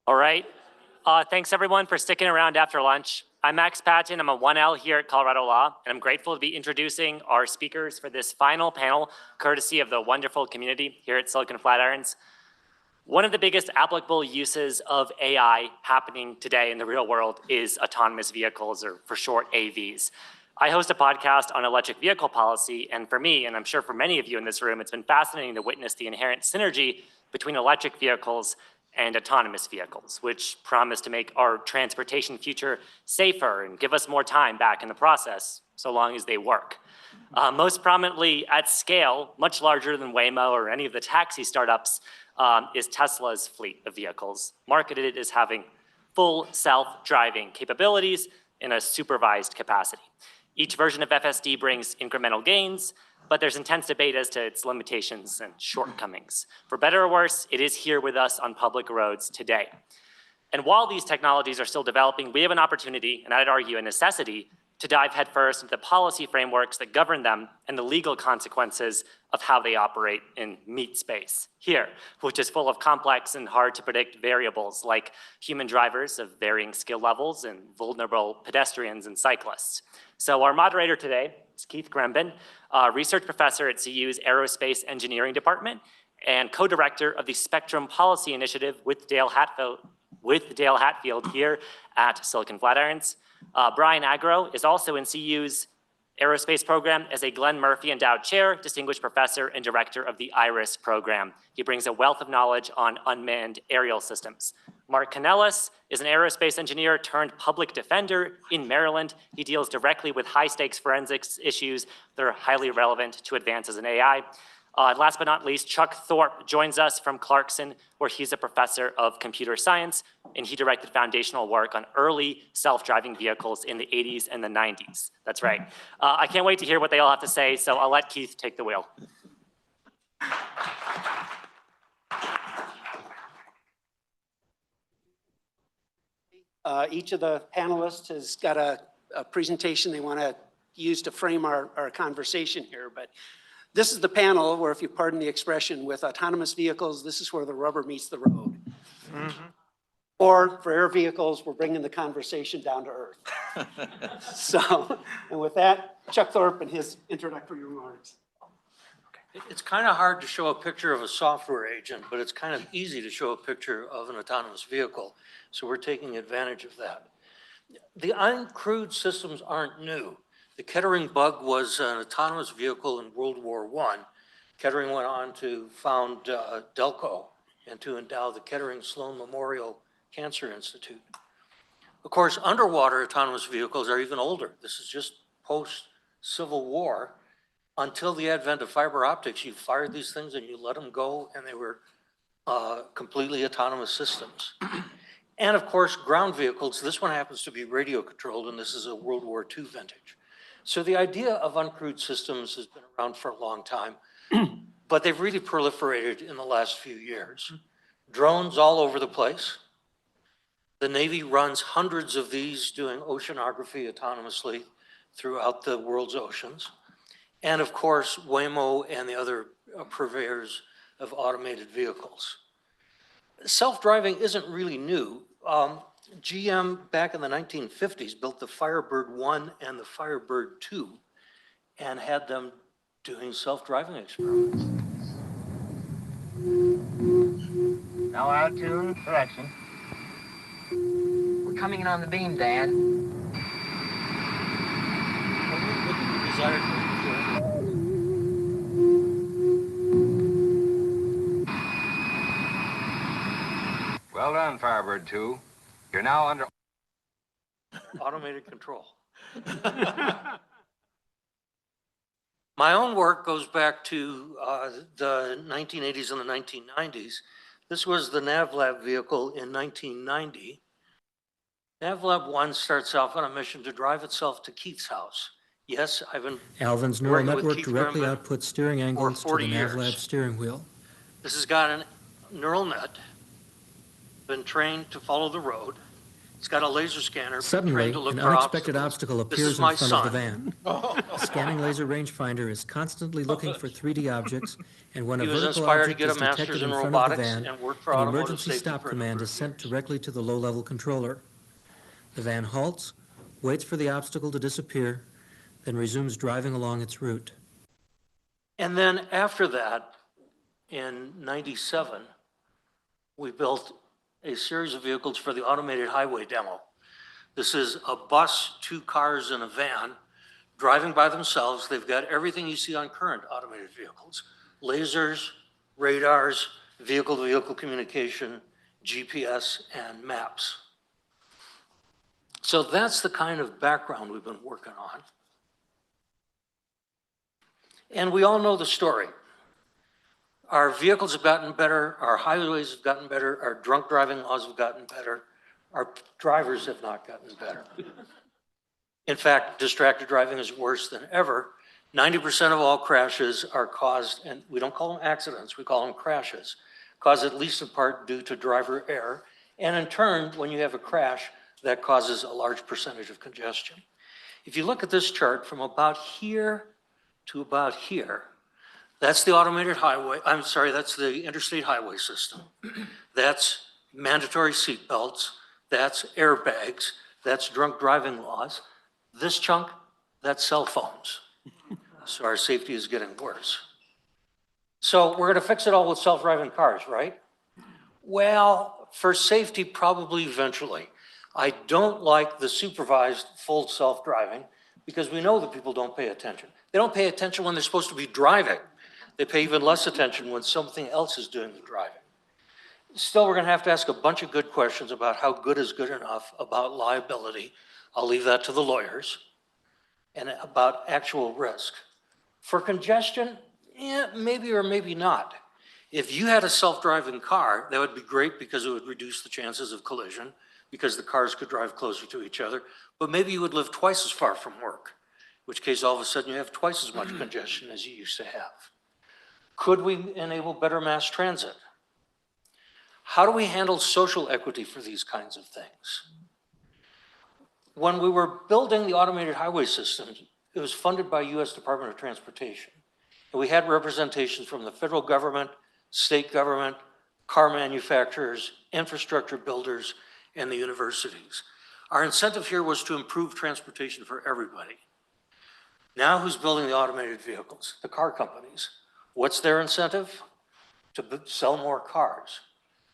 All right. Thanks everyone for sticking around after lunch. I'm Max Patton. I'm a 1L here at Colorado Law, and I'm grateful to be introducing our speakers for this final panel, courtesy of the wonderful community here at Silicon Flatirons. One of the biggest applicable uses of AI happening today in the real world is autonomous vehicles, or for short, AVs. I host a podcast on electric vehicle policy, and for me, and I'm sure for many of you in this room, it's been fascinating to witness the inherent synergy between electric vehicles and autonomous vehicles, which promise to make our transportation future safer and give us more time back in the process, so long as they work. Most prominently at scale, much larger than Waymo or any of the taxi startups, is Tesla's fleet of vehicles, marketed as having full self-driving capabilities in a supervised capacity. Each version of FSD brings incremental gains, but there's intense debate as to its limitations and shortcomings. For better or worse, it is here with us on public roads today. And while these technologies are still developing, we have an opportunity, and I'd argue a necessity, to dive headfirst into the policy frameworks that govern them and the legal consequences of how they operate in meat space here, which is full of complex and hard to predict variables like human drivers of varying skill levels and vulnerable pedestrians and cyclists. So our moderator today is Keith Gremban, research professor at CU's Aerospace Engineering Department and co-director of the Spectrum Policy Initiative with Dale Hatfield here at Silicon Flatirons. Brian Argrow is also in CU's aerospace program as a Glenn Murphy Endowed Chair, Distinguished Professor, and Director of the IRIS program. He brings a wealth of knowledge on unmanned aerial systems. Marc Canellas is an aerospace engineer turned public defender in Maryland. He deals directly with high-stakes forensics issues that are highly relevant to advances in AI. And last but not least, Chuck Thorpe joins us from Clarkson, where he's a professor of computer science, and he directed foundational work on early self-driving vehicles in the 80s and the 90s. That's right. I can't wait to hear what they all have to say, so I'll let Keith take the wheel. Each of the panelists has got a presentation they want to use to frame our conversation here, but this is the panel where, if you pardon the expression, with autonomous vehicles, this is where the rubber meets the road. Mm-hmm. Or for air vehicles, we're bringing the conversation down to earth. So, and with that, Chuck Thorpe and his introductory remarks. It's kind of hard to show a picture of a software agent, but it's kind of easy to show a picture of an autonomous vehicle. So we're taking advantage of that. The uncrewed systems aren't new. The Kettering bug was an autonomous vehicle in World War I. Kettering went on to found Delco and to endow the Kettering Sloan Memorial Cancer Institute. Of course, underwater autonomous vehicles are even older. This is just post-Civil War. Until the advent of fiber optics, you fired these things and you let them go, and they were completely autonomous systems. And of course, ground vehicles. This one happens to be radio controlled, and this is a World War II vintage. So the idea of uncrewed systems has been around for a long time, but they've really proliferated in the last few years. Drones all over the place. The Navy runs hundreds of these doing oceanography autonomously throughout the world's oceans. And of course, Waymo and the other purveyors of automated vehicles. Self-driving isn't really new. GM back in the 1950s built the Firebird 1 and the Firebird 2 and had them doing self-driving experiments. Now out to correction. We're coming in on the beam, Dan. What do you desire to Well done, Firebird 2. You're now under automated control. My own work goes back to the 1980s and the 1990s. This was the NavLab vehicle in 1990. NavLab 1 starts off on a mission to drive itself to Keith's house. Yes, I've been Alvin's neural working with network Keith directly Gremban outputs steering angles to the years. NavLab steering wheel. This has got a neural net, been trained to follow the road. It's got a laser scanner Suddenly, trained to look an for unexpected obstacles. obstacle This is appears my in front of the son. van. The scanning laser rangefinder is constantly looking for 3D objects, and when a He was vertical inspired to object get a is master's detected in in front of the robotics van, and worked for an automotive emergency safety stop for a command number is of sent years. directly to the low-level controller. The van halts, waits for the obstacle to disappear, then resumes driving along its route. And then after that, in 97, we built a series of vehicles for the automated highway demo. This is a bus, 2 cars, and a van driving by themselves. They've got everything you see on current automated vehicles: lasers, radars, vehicle-to-vehicle communication, GPS, and maps. So that's the kind of background we've been working on. And we all know the story. Our vehicles have gotten better, our highways have gotten better, our drunk driving laws have gotten better, our drivers have not gotten better. In fact, distracted driving is worse than ever. 90% of all crashes are caused, and we don't call them accidents, we call them crashes, caused at least in part due to driver error. And in turn, when you have a crash, that causes a large percentage of congestion. If you look at this chart from about here to about here, that's the automated highway, that's the interstate highway system. That's mandatory seatbelts, that's airbags, that's drunk driving laws. This chunk, that's cell phones. So our safety is getting worse. So we're gonna fix it all with self-driving cars, right? Well, for safety, probably eventually. I don't like the supervised full self-driving because we know that people don't pay attention. They don't pay attention when they're supposed to be driving. They pay even less attention when something else is doing the driving. Still, we're gonna have to ask a bunch of good questions about how good is good enough, about liability. I'll leave that to the lawyers. And about actual risk. For congestion, yeah, maybe or maybe not. If you had a self-driving car, that would be great because it would reduce the chances of collision because the cars could drive closer to each other, but maybe you would live twice as far from work, in which case all of a sudden you have twice as much congestion as you used to have. Could we enable better mass transit? How do we handle social equity for these kinds of things? When we were building the automated highway systems, it was funded by US Department of Transportation. And we had representations from the federal government, state government, car manufacturers, infrastructure builders, and the universities. Our incentive here was to improve transportation for everybody. Now who's building the automated vehicles? The car companies. What's their incentive? To sell more cars.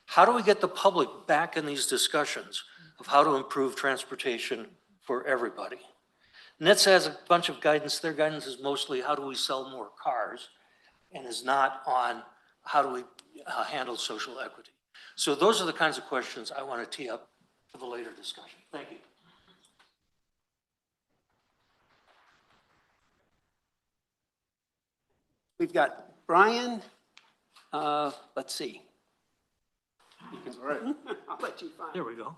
How do we get the public back in these discussions of how to improve transportation for everybody? NHTSA has a bunch of guidance. Their guidance is mostly how do we sell more cars and is not on how do we handle social equity. So those are the kinds of questions I want to tee up for the later discussion. Thank you. We've got Brian, let's see. All right. I'll let you find. There we go.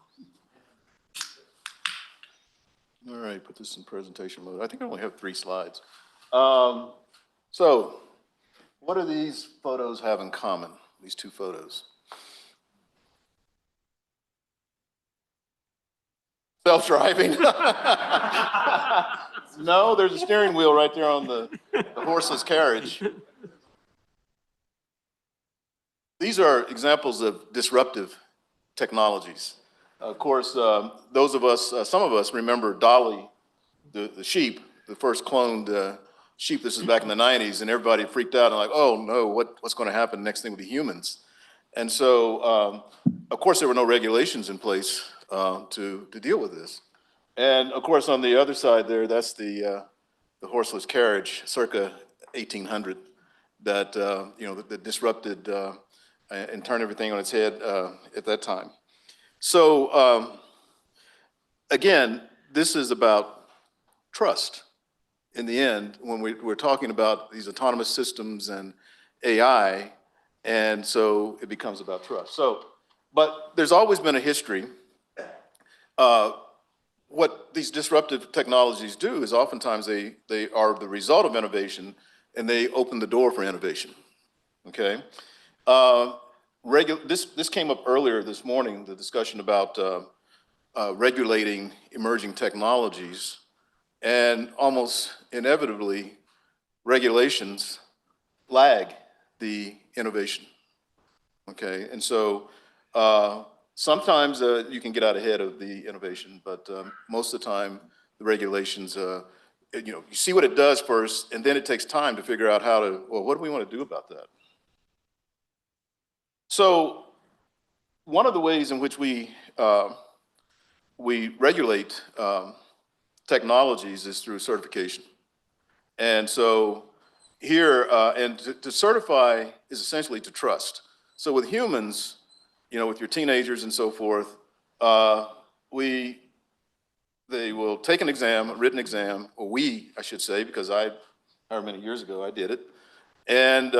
All right, put this in presentation mode. I think I only have 3 slides. So what do these photos have in common, these 2 photos? Self-driving. No, there's a steering wheel right there on the horseless carriage. These are examples of disruptive technologies. Of course, those of us, some of us remember Dolly, the sheep, the first cloned sheep. This is back in the 90s, and everybody freaked out and like, oh no, what's going to happen? Next thing will be humans. And so, of course, there were no regulations in place to deal with this. And of course, on the other side there, that's the horseless carriage, circa 1800, that that disrupted and turned everything on its head at that time. So again, this is about trust. In the end, when we're talking about these autonomous systems and AI, and so it becomes about trust. So, but there's always been a history. What these disruptive technologies do is oftentimes they are the result of innovation, and they open the door for innovation. Okay. This came up earlier this morning, the discussion about regulating emerging technologies, and almost inevitably, regulations lag the innovation. Okay, and so sometimes you can get out ahead of the innovation, but most of the time, the regulations, you see what it does first, and then it takes time to figure out how to, well, what do we want to do about that? So one of the ways in which we regulate technologies is through certification. And so here, and to certify is essentially to trust. So with humans, with your teenagers and so forth, they will take an exam, a written exam, or I should say, because however many years ago I did it, and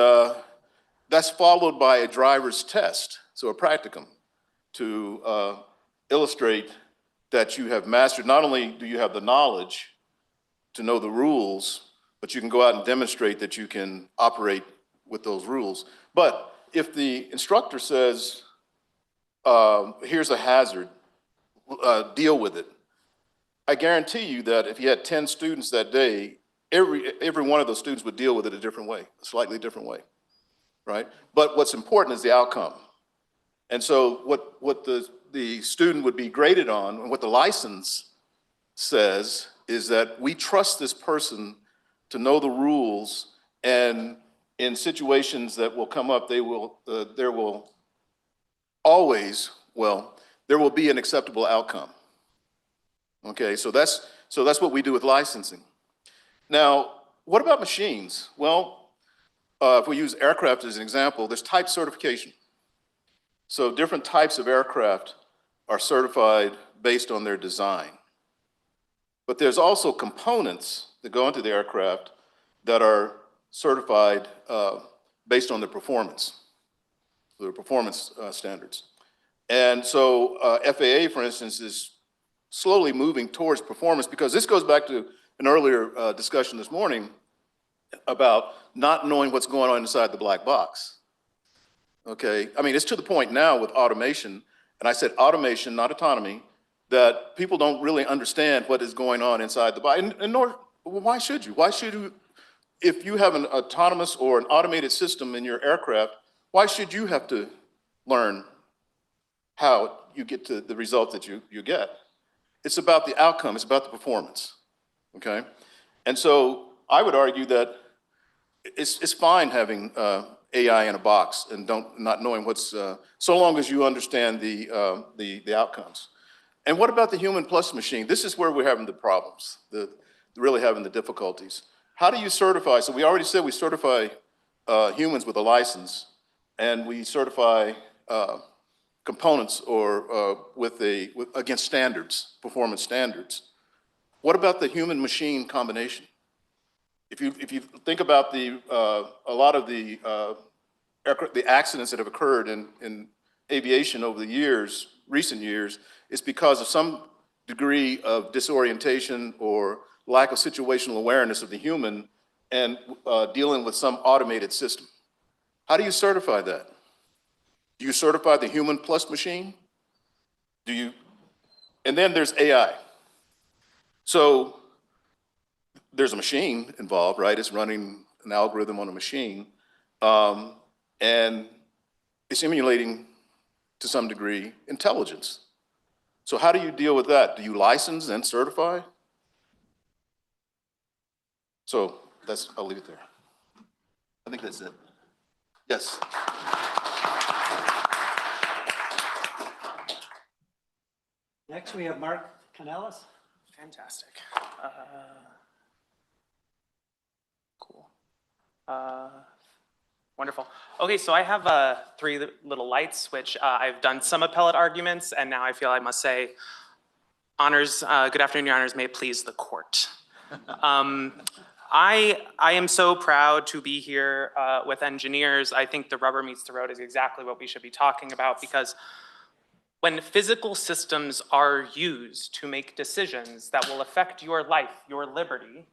that's followed by a driver's test, so a practicum, to illustrate that you have mastered, not only do you have the knowledge to know the rules, but you can go out and demonstrate that you can operate with those rules. But if the instructor says, here's a hazard, deal with it, I guarantee you that if you had 10 students that day, every one of those students would deal with it a different way, a slightly different way, right? But what's important is the outcome. And so what the student would be graded on, and what the license says, is that we trust this person to know the rules, and in situations that will come up, there will always, there will be an acceptable outcome. Okay, so that's what we do with licensing. Now, what about machines? Well, if we use aircraft as an example, there's type certification. So different types of aircraft are certified based on their design. But there's also components that go into the aircraft that are certified based on their performance standards. And so FAA, for instance, is slowly moving towards performance, because this goes back to an earlier discussion this morning about not knowing what's going on inside the black box. Okay, I mean, it's to the point now with automation, and I said automation, not autonomy, that people don't really understand what is going on inside the box, and nor, why should you? Why should you, if you have an autonomous or an automated system in your aircraft, why should you have to learn how you get to the result that you get? It's about the outcome, it's about the performance, okay? And so I would argue that it's fine having AI in a box and not knowing what's, so long as you understand the outcomes. And what about the human plus machine? This is where we're having the problems, really having the difficulties. How do you certify? So we already said we certify humans with a license, and we certify components or against standards, performance standards. What about the human-machine combination? If you think about a lot of the accidents that have occurred in aviation over the years, recent years, it's because of some degree of disorientation or lack of situational awareness of the human and dealing with some automated system. How do you certify that? Do you certify the human plus machine? And then there's AI. So there's a machine involved, right? It's running an algorithm on a machine, and it's emulating, to some degree, intelligence. So how do you deal with that? Do you license and certify? So I'll leave it there. I think that's it. Yes. Next, we have Marc Canellas. Fantastic. Cool. Wonderful. Okay, so I have 3 little lights, which I've done some appellate arguments, and now I feel I must say, honors, good afternoon, your honors, may it please the court. I am so proud to be here with engineers. I think the rubber meets the road is exactly what we should be talking about, because when physical systems are used to make decisions that will affect your life, your liberty,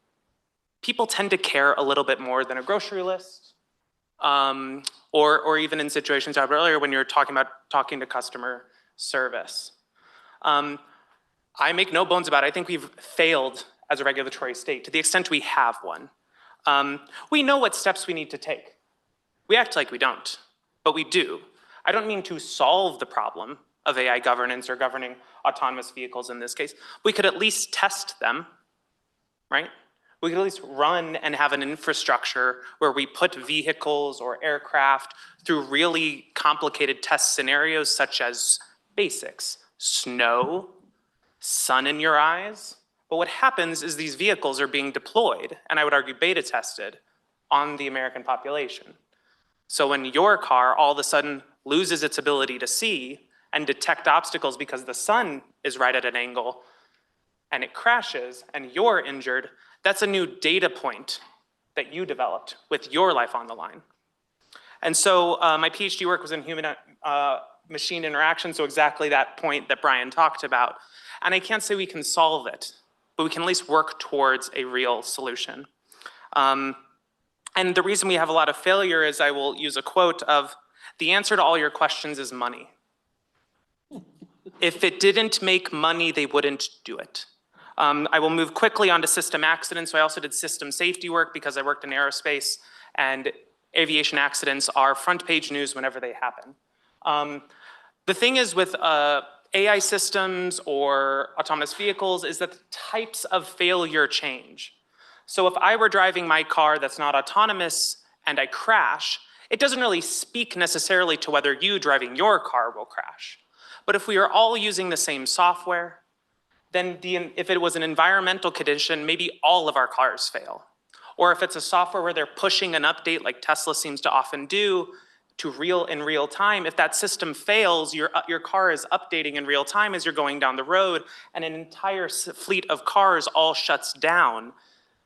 people tend to care a little bit more than a grocery list, or even in situations I had earlier when you're talking to customer service. I make no bones about it. I think we've failed as a regulatory state to the extent we have one. We know what steps we need to take. We act like we don't, but we do. I don't mean to solve the problem of AI governance or governing autonomous vehicles in this case. We could at least test them, right? We could at least run and have an infrastructure where we put vehicles or aircraft through really complicated test scenarios such as basics, snow, sun in your eyes. But what happens is these vehicles are being deployed, and I would argue beta tested, on the American population. So when your car all of a sudden loses its ability to see and detect obstacles because the sun is right at an angle and it crashes and you're injured, that's a new data point that you developed with your life on the line. And so my PhD work was in human machine interaction, so exactly that point that Brian talked about. And I can't say we can solve it, but we can at least work towards a real solution. And the reason we have a lot of failure is, I will use a quote of, the answer to all your questions is money. If it didn't make money, they wouldn't do it. I will move quickly onto system accidents. So I also did system safety work because I worked in aerospace, and aviation accidents are front page news whenever they happen. The thing is with AI systems or autonomous vehicles is that the types of failure change. So if I were driving my car that's not autonomous and I crash, it doesn't really speak necessarily to whether you driving your car will crash. But if we are all using the same software, then if it was an environmental condition, maybe all of our cars fail. Or if it's a software where they're pushing an update like Tesla seems to often do to in real time, if that system fails, your car is updating in real time as you're going down the road, and an entire fleet of cars all shuts down,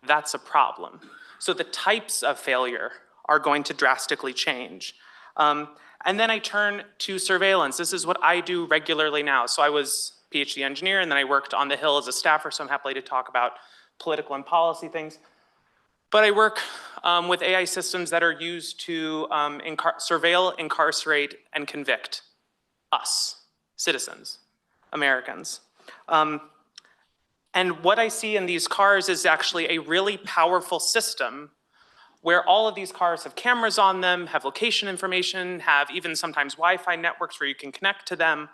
that's a problem. So the types of failure are going to drastically change. And then I turn to surveillance. This is what I do regularly now. So I was a PhD engineer, and then I worked on the Hill as a staffer, so I'm happy to talk about political and policy things. But I work with AI systems that are used to surveil, incarcerate, and convict us, citizens, Americans. And what I see in these cars is actually a really powerful system where all of these cars have cameras on them, have location information, have even sometimes Wi-Fi networks where you can connect to them,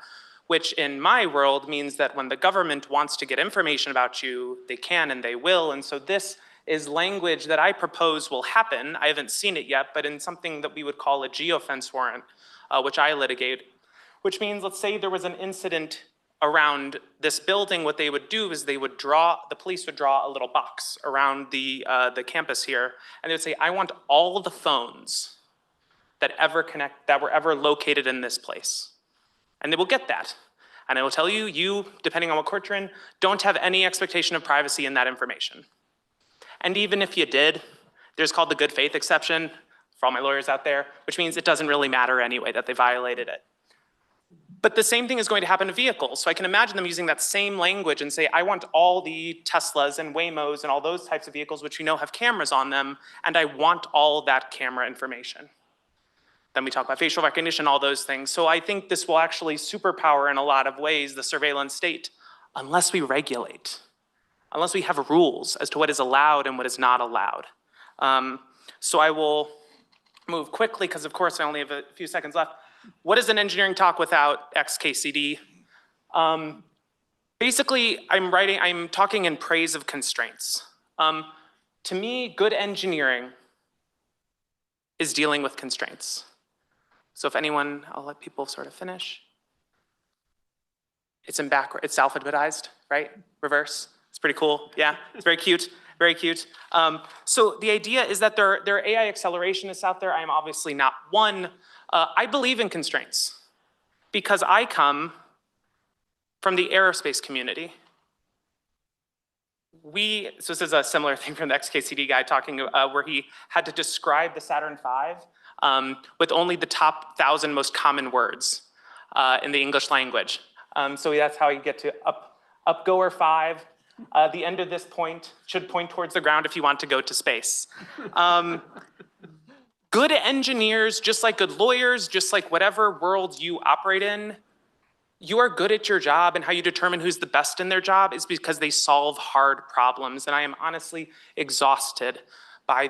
which in my world means that when the government wants to get information about you, they can and they will. And so this is language that I propose will happen. I haven't seen it yet, but in something that we would call a geofence warrant, which I litigate, which means, let's say there was an incident around this building. What they would do is the police would draw a little box around the campus here, and they would say, I want all the phones that were ever located in this place. And they will get that. And I will tell you, depending on what court you're in, don't have any expectation of privacy in that information. And even if you did, there's called the good faith exception for all my lawyers out there, which means it doesn't really matter anyway that they violated it. But the same thing is going to happen to vehicles. So I can imagine them using that same language and say, I want all the Teslas and Waymos and all those types of vehicles, which we know have cameras on them, and I want all that camera information. Then we talk about facial recognition, all those things. So I think this will actually superpower in a lot of ways the surveillance state, unless we regulate, unless we have rules as to what is allowed and what is not allowed. So I will move quickly because, of course, I only have a few seconds left. What is an engineering talk without XKCD? Basically, I'm talking in praise of constraints. To me, good engineering is dealing with constraints. So if anyone, I'll let people sort of finish. It's alphabetized, right? Reverse. It's pretty cool. Yeah, it's very cute. Very cute. So the idea is that there are AI accelerationists out there. I am obviously not one. I believe in constraints because I come from the aerospace community. So this is a similar thing from the XKCD guy talking where he had to describe the Saturn V with only the top 1,000 most common words in the English language. So that's how you get to upgoer 5. The end of this point should point towards the ground if you want to go to space. Good engineers, just like good lawyers, just like whatever world you operate in, you are good at your job, and how you determine who's the best in their job is because they solve hard problems. And I am honestly exhausted by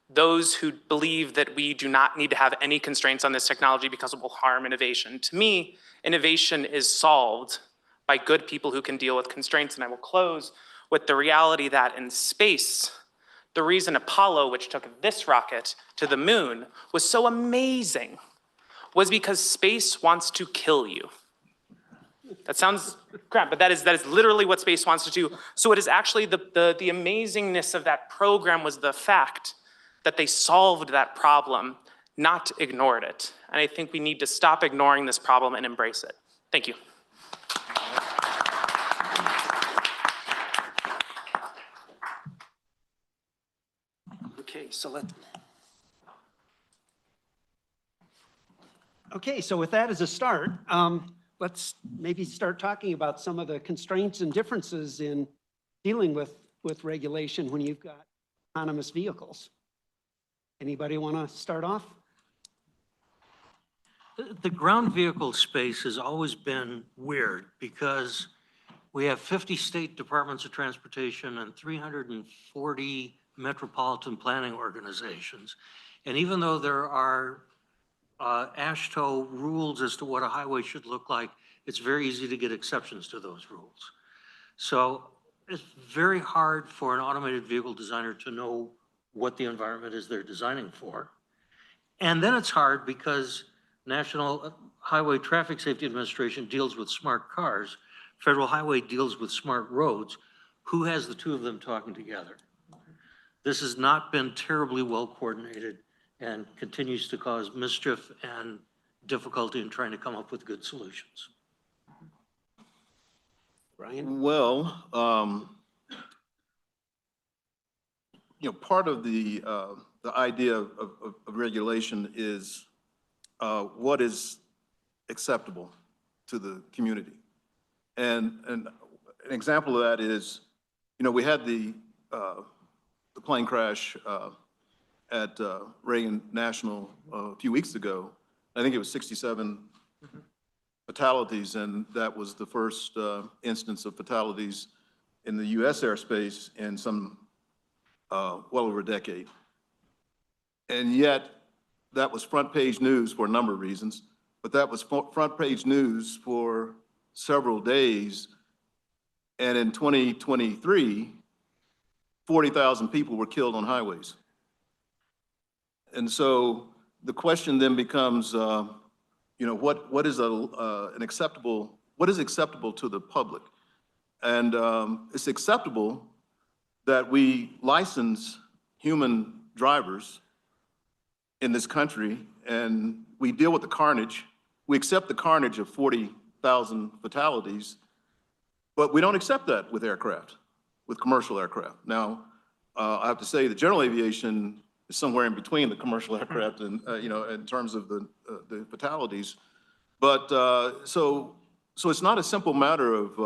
those who believe that we do not need to have any constraints on this technology because it will harm innovation. To me, innovation is solved by good people who can deal with constraints. And I will close with the reality that in space, the reason Apollo, which took this rocket to the moon, was so amazing was because space wants to kill you. That sounds crap, but that is literally what space wants to do. So it is actually the amazingness of that program was the fact that they solved that problem, not ignored it. And I think we need to stop ignoring this problem and embrace it. Thank you. Okay, so with that as a start, let's maybe start talking about some of the constraints and differences in dealing with regulation when you've got autonomous vehicles. Anybody want to start off? The ground vehicle space has always been weird because we have 50 state departments of transportation and 340 metropolitan planning organizations. And even though there are AASHTO rules as to what a highway should look like, it's very easy to get exceptions to those rules. So it's very hard for an automated vehicle designer to know what the environment is they're designing for. And then it's hard because National Highway Traffic Safety Administration deals with smart cars. Federal Highway deals with smart roads. Who has the two of them talking together? This has not been terribly well coordinated and continues to cause mischief and difficulty in trying to come up with good solutions. Brian? Well, part of the idea of regulation is what is acceptable to the community. And an example of that is, we had the plane crash at Reagan National a few weeks ago. I think it was 67 fatalities, and that was the first instance of fatalities in the U.S. airspace in some well over a decade. And yet, that was front page news for a number of reasons, but that was front page news for several days. And in 2023, 40,000 people were killed on highways. And so the question then becomes, what is acceptable to the public? And it's acceptable that we license human drivers in this country, and we deal with the carnage. We accept the carnage of 40,000 fatalities, but we don't accept that with aircraft, with commercial aircraft. Now, I have to say that general aviation is somewhere in between the commercial aircraft and, in terms of the fatalities. But so it's not a simple matter of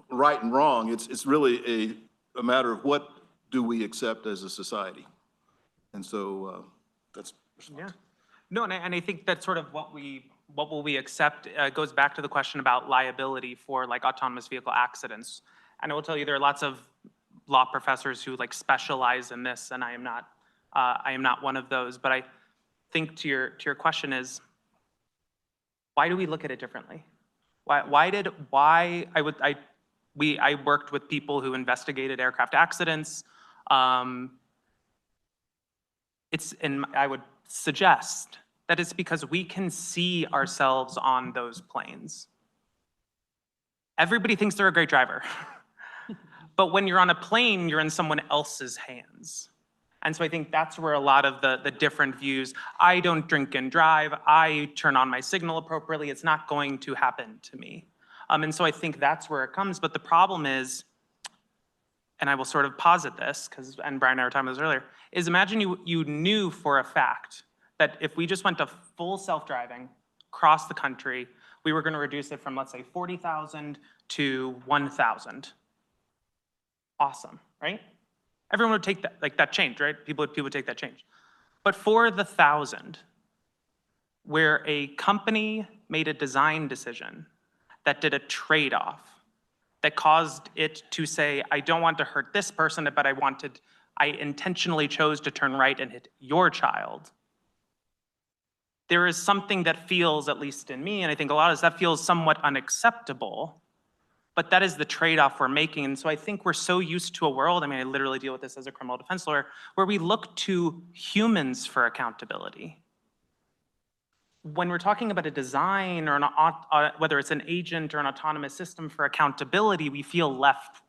right and wrong. It's really a matter of what do we accept as a society. And so that's. Yeah. No, and I think that's sort of what will we accept goes back to the question about liability for like autonomous vehicle accidents. And I will tell you, there are lots of law professors who like specialize in this, and I am not one of those. But I think to your question is, why do we look at it differently? I worked with people who investigated aircraft accidents. And I would suggest that it's because we can see ourselves on those planes. Everybody thinks they're a great driver. But when you're on a plane, you're in someone else's hands. And so I think that's where a lot of the different views, I don't drink and drive, I turn on my signal appropriately, it's not going to happen to me. And so I think that's where it comes. But the problem is, and I will sort of posit this, and Brian and I were talking about this earlier, is imagine you knew for a fact that if we just went to full self-driving across the country, we were going to reduce it from, let's say, 40,000 to 1,000. Awesome, right? Everyone would take that change, right? People would take that change. But for the 1,000, where a company made a design decision that did a trade-off that caused it to say, I don't want to hurt this person, but I intentionally chose to turn right and hit your child. There is something that feels, at least in me, and I think a lot of us, that feels somewhat unacceptable, but that is the trade-off we're making. And so I think we're so used to a world, I mean, I literally deal with this as a criminal defense lawyer, where we look to humans for accountability. When we're talking about a design or whether it's an agent or an autonomous system for accountability, we feel left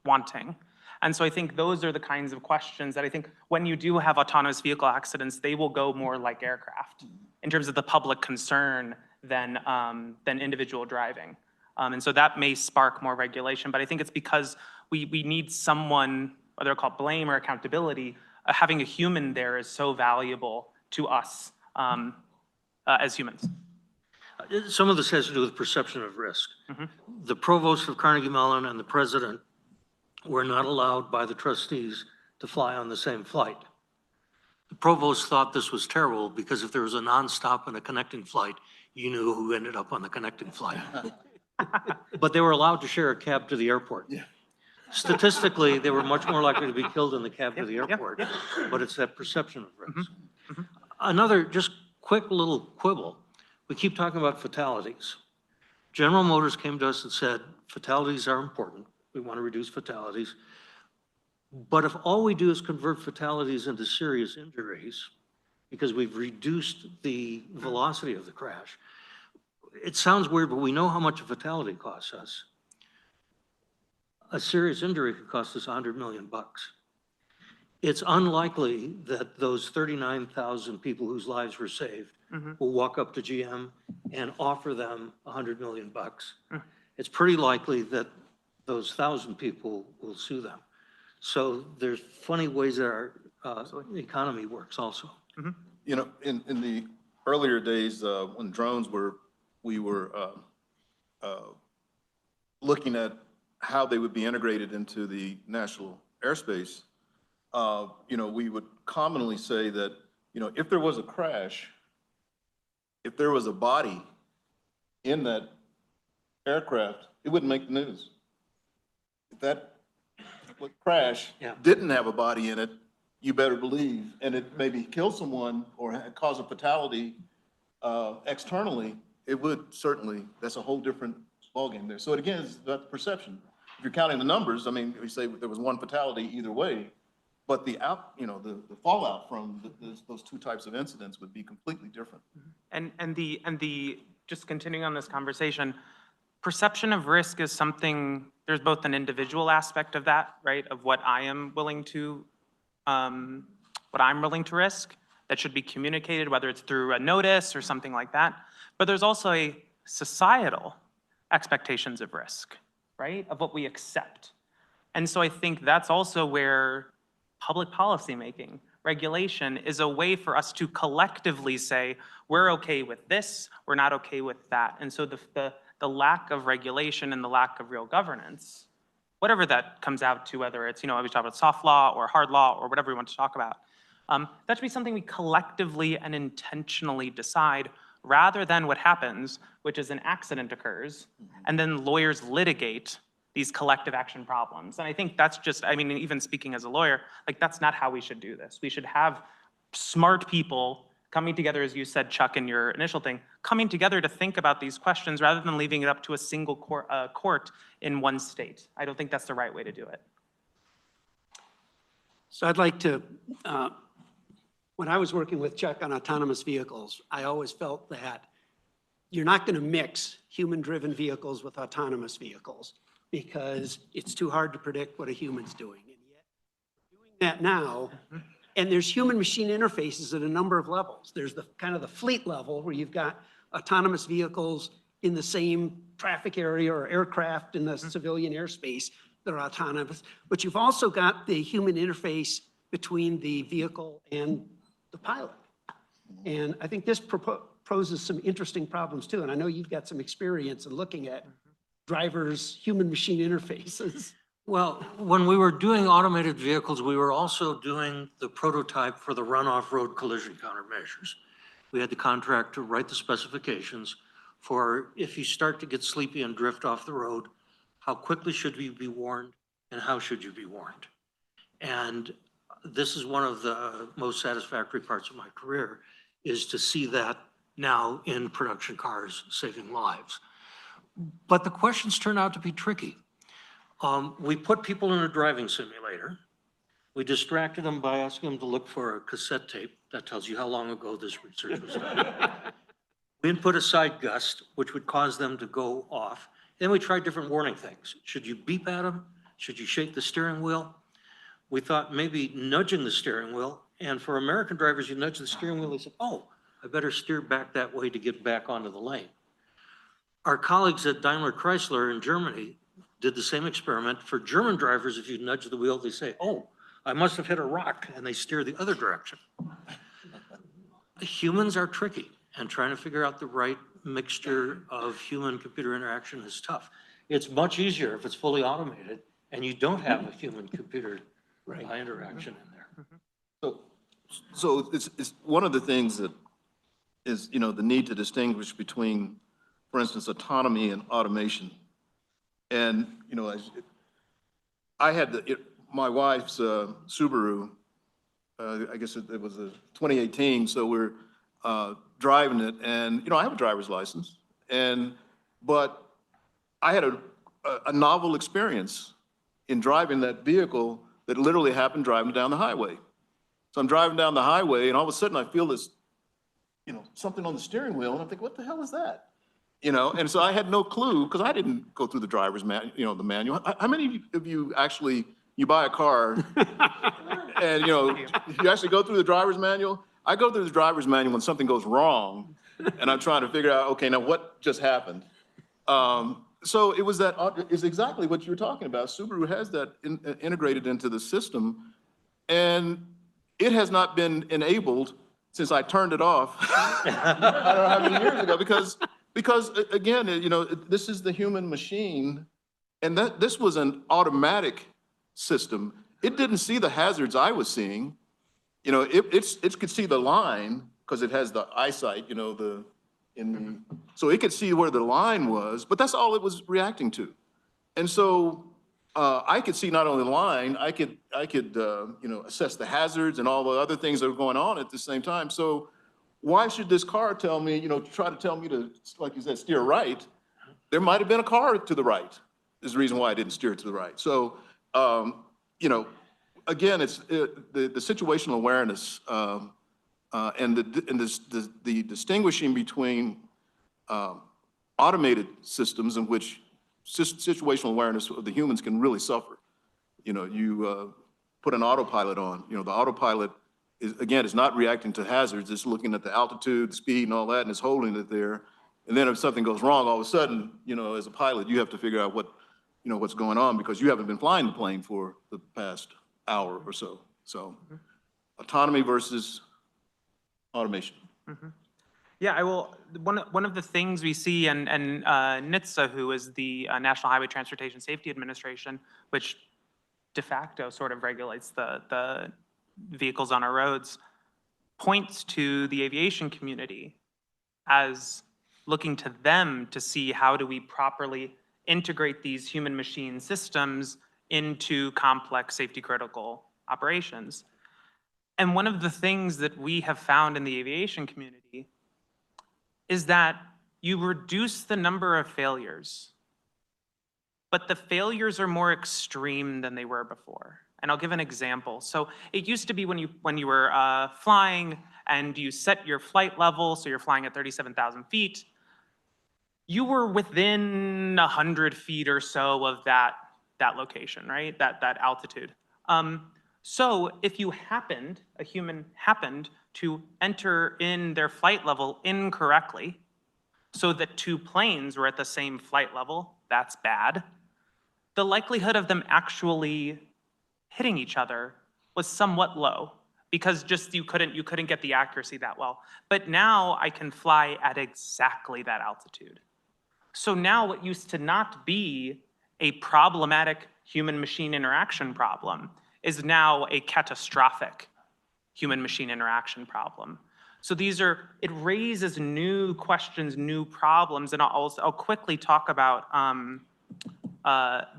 wanting. And so I think those are the kinds of questions that I think when you do have autonomous vehicle accidents, they will go more like aircraft in terms of the public concern than individual driving. And so that may spark more regulation, but I think it's because we need someone, whether it's called blame or accountability, having a human there is so valuable to us as humans. Some of this has to do with perception of risk. The provost of Carnegie Mellon and the president were not allowed by the trustees to fly on the same flight. The provost thought this was terrible because if there was a nonstop and a connecting flight, you knew who ended up on the connecting flight. But they were allowed to share a cab to the airport. Statistically, they were much more likely to be killed in the cab to the airport, but it's that perception of risk. Another just quick little quibble. We keep talking about fatalities. General Motors came to us and said, fatalities are important. We want to reduce fatalities. But if all we do is convert fatalities into serious injuries, because we've reduced the velocity of the crash, it sounds weird, but we know how much a fatality costs us. A serious injury could cost us $100 million. It's unlikely that those 39,000 people whose lives were saved will walk up to GM and offer them $100 million. It's pretty likely that those 1,000 people will sue them. So there's funny ways that our economy works also. You know, in the earlier days when drones we were looking at how they would be integrated into the national airspace, you know, we would commonly say that, you know, if there was a crash, if there was a body in that aircraft, it wouldn't make the news. If that crash didn't have a body in it, you better believe, and it maybe kill someone or cause a fatality externally, it would certainly, that's a whole different ballgame there. So again, it's about perception. If you're counting the numbers, I mean, we say there was one fatality either way, but the fallout from those two types of incidents would be completely different. And the just continuing on this conversation, perception of risk is something, there's both an individual aspect of that, right? Of what I'm willing to risk that should be communicated, whether it's through a notice or something like that. But there's also a societal expectations of risk, right? Of what we accept. And so I think that's also where public policy making, regulation is a way for us to collectively say, we're okay with this, we're not okay with that. And so the lack of regulation and the lack of real governance, whatever that comes out to, whether it's, you know, we talk about soft law or hard law or whatever we want to talk about, that should be something we collectively and intentionally decide rather than what happens, which is an accident occurs and then lawyers litigate these collective action problems. And I think that's just, I mean, even speaking as a lawyer, like that's not how we should do this. We should have smart people coming together, as you said, Chuck, in your initial thing, coming together to think about these questions rather than leaving it up to a single court in one state. I don't think that's the right way to do it. So I'd like to, when I was working with Chuck on autonomous vehicles, I always felt that you're not going to mix human-driven vehicles with autonomous vehicles because it's too hard to predict what a human's doing. And yet, we're doing that now, and there's human-machine interfaces at a number of levels. There's the kind of the fleet level where you've got autonomous vehicles in the same traffic area or aircraft in the civilian airspace that are autonomous, but you've also got the human interface between the vehicle and the pilot. And I think this poses some interesting problems too. And I know you've got some experience in looking at drivers' human-machine interfaces. Well, when we were doing automated vehicles, we were also doing the prototype for the run-off road collision countermeasures. We had the contractor write the specifications for if you start to get sleepy and drift off the road, how quickly should you be warned and how should you be warned? And this is one of the most satisfactory parts of my career, is to see that now in production cars saving lives. But the questions turn out to be tricky. We put people in a driving simulator. We distracted them by asking them to look for a cassette tape. That tells you how long ago this research was done. We input a side gust, which would cause them to go off. Then we tried different warning things. Should you beep at them? Should you shake the steering wheel? We thought maybe nudging the steering wheel. And for American drivers, you nudge the steering wheel, they said, oh, I better steer back that way to get back onto the lane. Our colleagues at Daimler Chrysler in Germany did the same experiment. For German drivers, if you nudge the wheel, they say, oh, I must have hit a rock, and they steer the other direction. Humans are tricky, and trying to figure out the right mixture of human-computer interaction is tough. It's much easier if it's fully automated, and you don't have a human-computer interaction in there. So it's one of the things that is, you know, the need to distinguish between, for instance, autonomy and automation. And, you know, I had my wife's Subaru, I guess it was a 2018, so we're driving it, and, you know, I have a driver's license, but I had a novel experience in driving that vehicle that literally happened driving down the highway. So I'm driving down the highway, and all of a sudden I feel this, you know, something on the steering wheel, and I'm thinking, what the hell is that? You know, and so I had no clue, because I didn't go through the driver's manual, you know, the manual. How many of you actually, you buy a car, and, you know, you actually go through the driver's manual? I go through the driver's manual when something goes wrong, and I'm trying to figure out, okay, now what just happened? So it was that, it's exactly what you were talking about. Subaru has that integrated into the system, and it has not been enabled since I turned it off. I don't know how many years ago, because again, you know, this is the human machine, and this was an automatic system. It didn't see the hazards I was seeing. You know, it could see the line because it has the eyesight, you know, so it could see where the line was, but that's all it was reacting to. And so I could see not only the line, I could you know, assess the hazards and all the other things that were going on at the same time. So why should this car tell me, you know, try to tell me to, like you said, steer right? There might have been a car to the right. Is the reason why I didn't steer to the right. So, you know, again, it's the situational awareness and the distinguishing between automated systems in which situational awareness of the humans can really suffer. You know, you put an autopilot on, you know, the autopilot is not reacting to hazards, it's looking at the altitude, the speed and all that, and it's holding it there. And then if something goes wrong, all of a sudden, you know, as a pilot, you have to figure out what's going on, because you haven't been flying the plane for the past hour or so. So autonomy versus automation. Mm-hmm. Yeah, I will. One of the things we see, and NHTSA, who is the National Highway Transportation Safety Administration, which de facto sort of regulates the vehicles on our roads, points to the aviation community as looking to them to see how do we properly integrate these human machine systems into complex safety critical operations. And one of the things that we have found in the aviation community is that you reduce the number of failures, but the failures are more extreme than they were before. And I'll give an example. So it used to be when you were flying and you set your flight level, so you're flying at 37,000 feet, you were within 100 feet or so of that location, right? That altitude. So if a human happened to enter in their flight level incorrectly, so that two planes were at the same flight level, that's bad. The likelihood of them actually hitting each other was somewhat low, because just you couldn't get the accuracy that well. But now I can fly at exactly that altitude. So now what used to not be a problematic human-machine interaction problem is now a catastrophic human-machine interaction problem. So it raises new questions, new problems, and I'll quickly talk about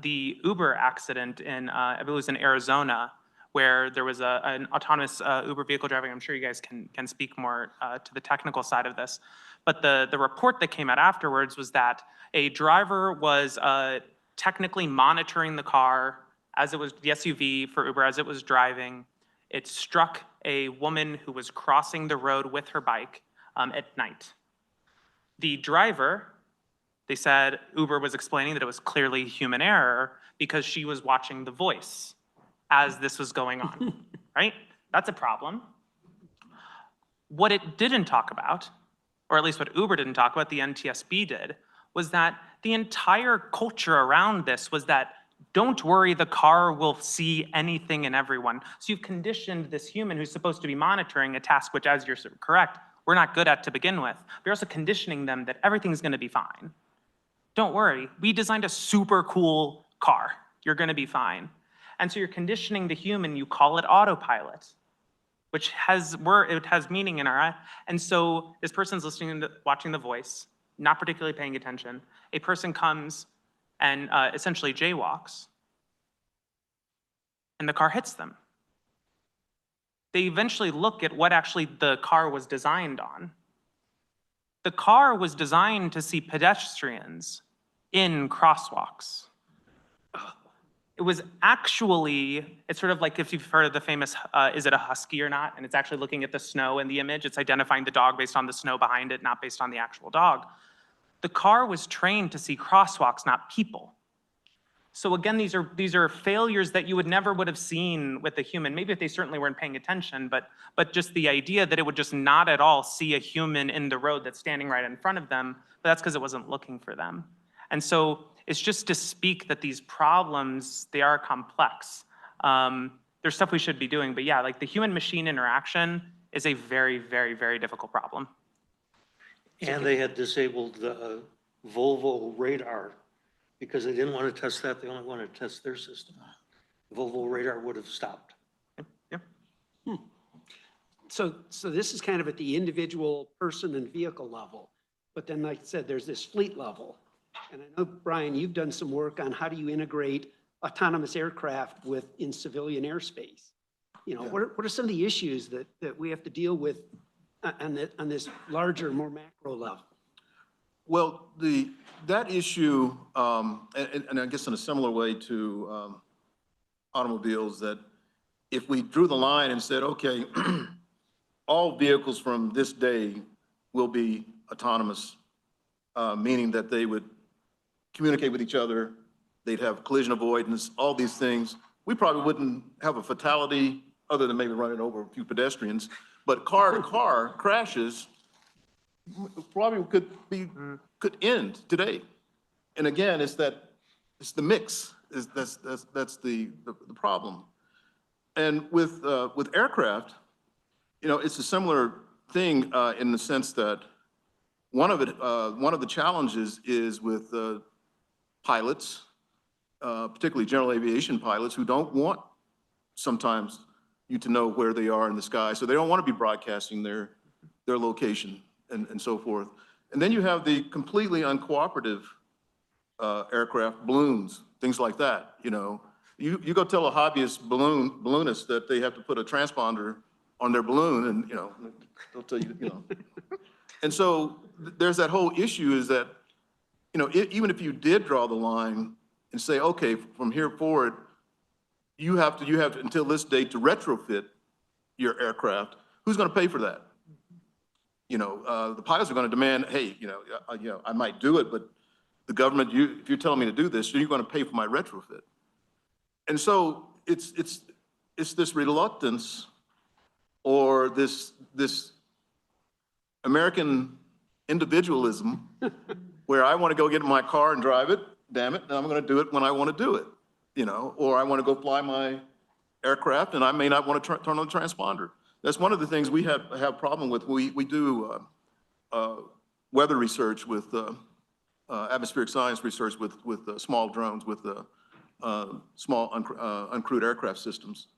the Uber accident in, I believe it was in Arizona, where there was an autonomous Uber vehicle driving. I'm sure you guys can speak more to the technical side of this. But the report that came out afterwards was that a driver was technically monitoring the car as it was, the SUV for Uber as it was driving. It struck a woman who was crossing the road with her bike at night. The driver, they said Uber was explaining that it was clearly human error because she was watching The Voice as this was going on, right? That's a problem. What it didn't talk about, or at least what Uber didn't talk about, the NTSB did, was that the entire culture around this was that don't worry, the car will see anything and everyone. So you've conditioned this human who's supposed to be monitoring a task, which, as you're correct, we're not good at to begin with. But you're also conditioning them that everything's gonna be fine. Don't worry, we designed a super cool car. You're gonna be fine. And so you're conditioning the human, you call it autopilot, which it has meaning in our, and so this person's listening to, watching The Voice, not particularly paying attention. A person comes and essentially jaywalks, and the car hits them. They eventually look at what actually the car was designed on. The car was designed to see pedestrians in crosswalks. It was actually, it's sort of like if you've heard of the famous, is it a husky or not? And it's actually looking at the snow in the image. It's identifying the dog based on the snow behind it, not based on the actual dog. The car was trained to see crosswalks, not people. So again, these are failures that you would have seen with a human. Maybe if they certainly weren't paying attention, but just the idea that it would just not at all see a human in the road that's standing right in front of them, but that's because it wasn't looking for them. And so it's just to speak that these problems, they are complex. There's stuff we should be doing, but yeah, like the human-machine interaction is a very, very, very difficult problem. And they had disabled the Volvo radar because they didn't want to test that. They only wanted to test their system. Volvo radar would have stopped. Yep. So this is kind of at the individual person and vehicle level. But then, like I said, there's this fleet level. And I know, Brian, you've done some work on how do you integrate autonomous aircraft in civilian airspace? You know, Yeah. what are some of the issues that we have to deal with on this larger, more macro level? Well, that issue, and I guess in a similar way to automobiles, that if we drew the line and said, okay, all vehicles from this day will be autonomous, meaning that they would communicate with each other, they'd have collision avoidance, all these things, we probably wouldn't have a fatality other than maybe running over a few pedestrians. But car-to-car crashes probably could end today. And again, it's the mix. That's the problem. And with aircraft, you know, it's a similar thing in the sense that one of the challenges is with pilots, particularly general aviation pilots, who don't want sometimes you to know where they are in the sky. So they don't want to be broadcasting their location and so forth. And then you have the completely uncooperative aircraft, balloons, things like that. You know, you go tell a hobbyist balloonist that they have to put a transponder on their balloon, and you know, they'll tell you, you know. And so there's that whole issue is that, you know, even if you did draw the line and say, okay, from here forward, you have to until this date to retrofit your aircraft. Who's going to pay for that? You know, the pilots are going to demand, hey, you know, I might do it, but the government, if you're telling me to do this, you're going to pay for my retrofit. And so it's this reluctance or this American individualism where I want to go get in my car and drive it, damn it, and I'm going to do it when I want to do it, you know, or I want to go fly my aircraft and I may not want to turn on the transponder. That's one of the things we have problem with. We do weather research with atmospheric science research with small drones, with small uncrewed aircraft systems.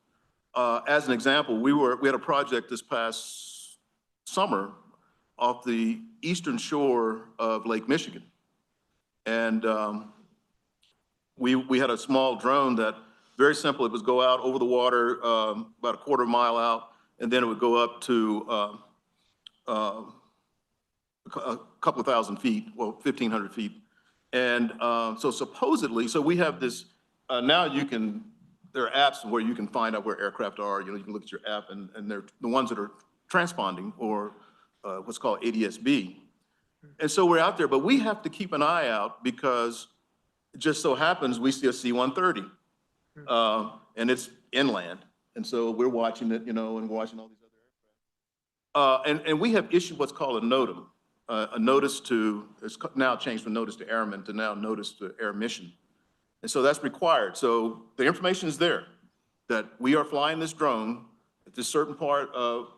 As an example, we had a project this past summer off the eastern shore of Lake Michigan. And we had a small drone that, very simple, it was go out over the water about a quarter mile out, and then it would go up to a couple of thousand feet, well, 1,500 feet. And so supposedly, so we have this, now you can, there are apps where you can find out where aircraft are, you know, you can look at your app and they're the ones that are transponding or what's called ADS-B. And so we're out there, but we have to keep an eye out because it just so happens we see a C-130 and it's inland. And so we're watching it, you know, and watching all these other aircraft. And we have issued what's called a NOTAM, a notice to, it's now changed from notice to airman to now notice to air mission. And so that's required. So the information is there that we are flying this drone at this certain part of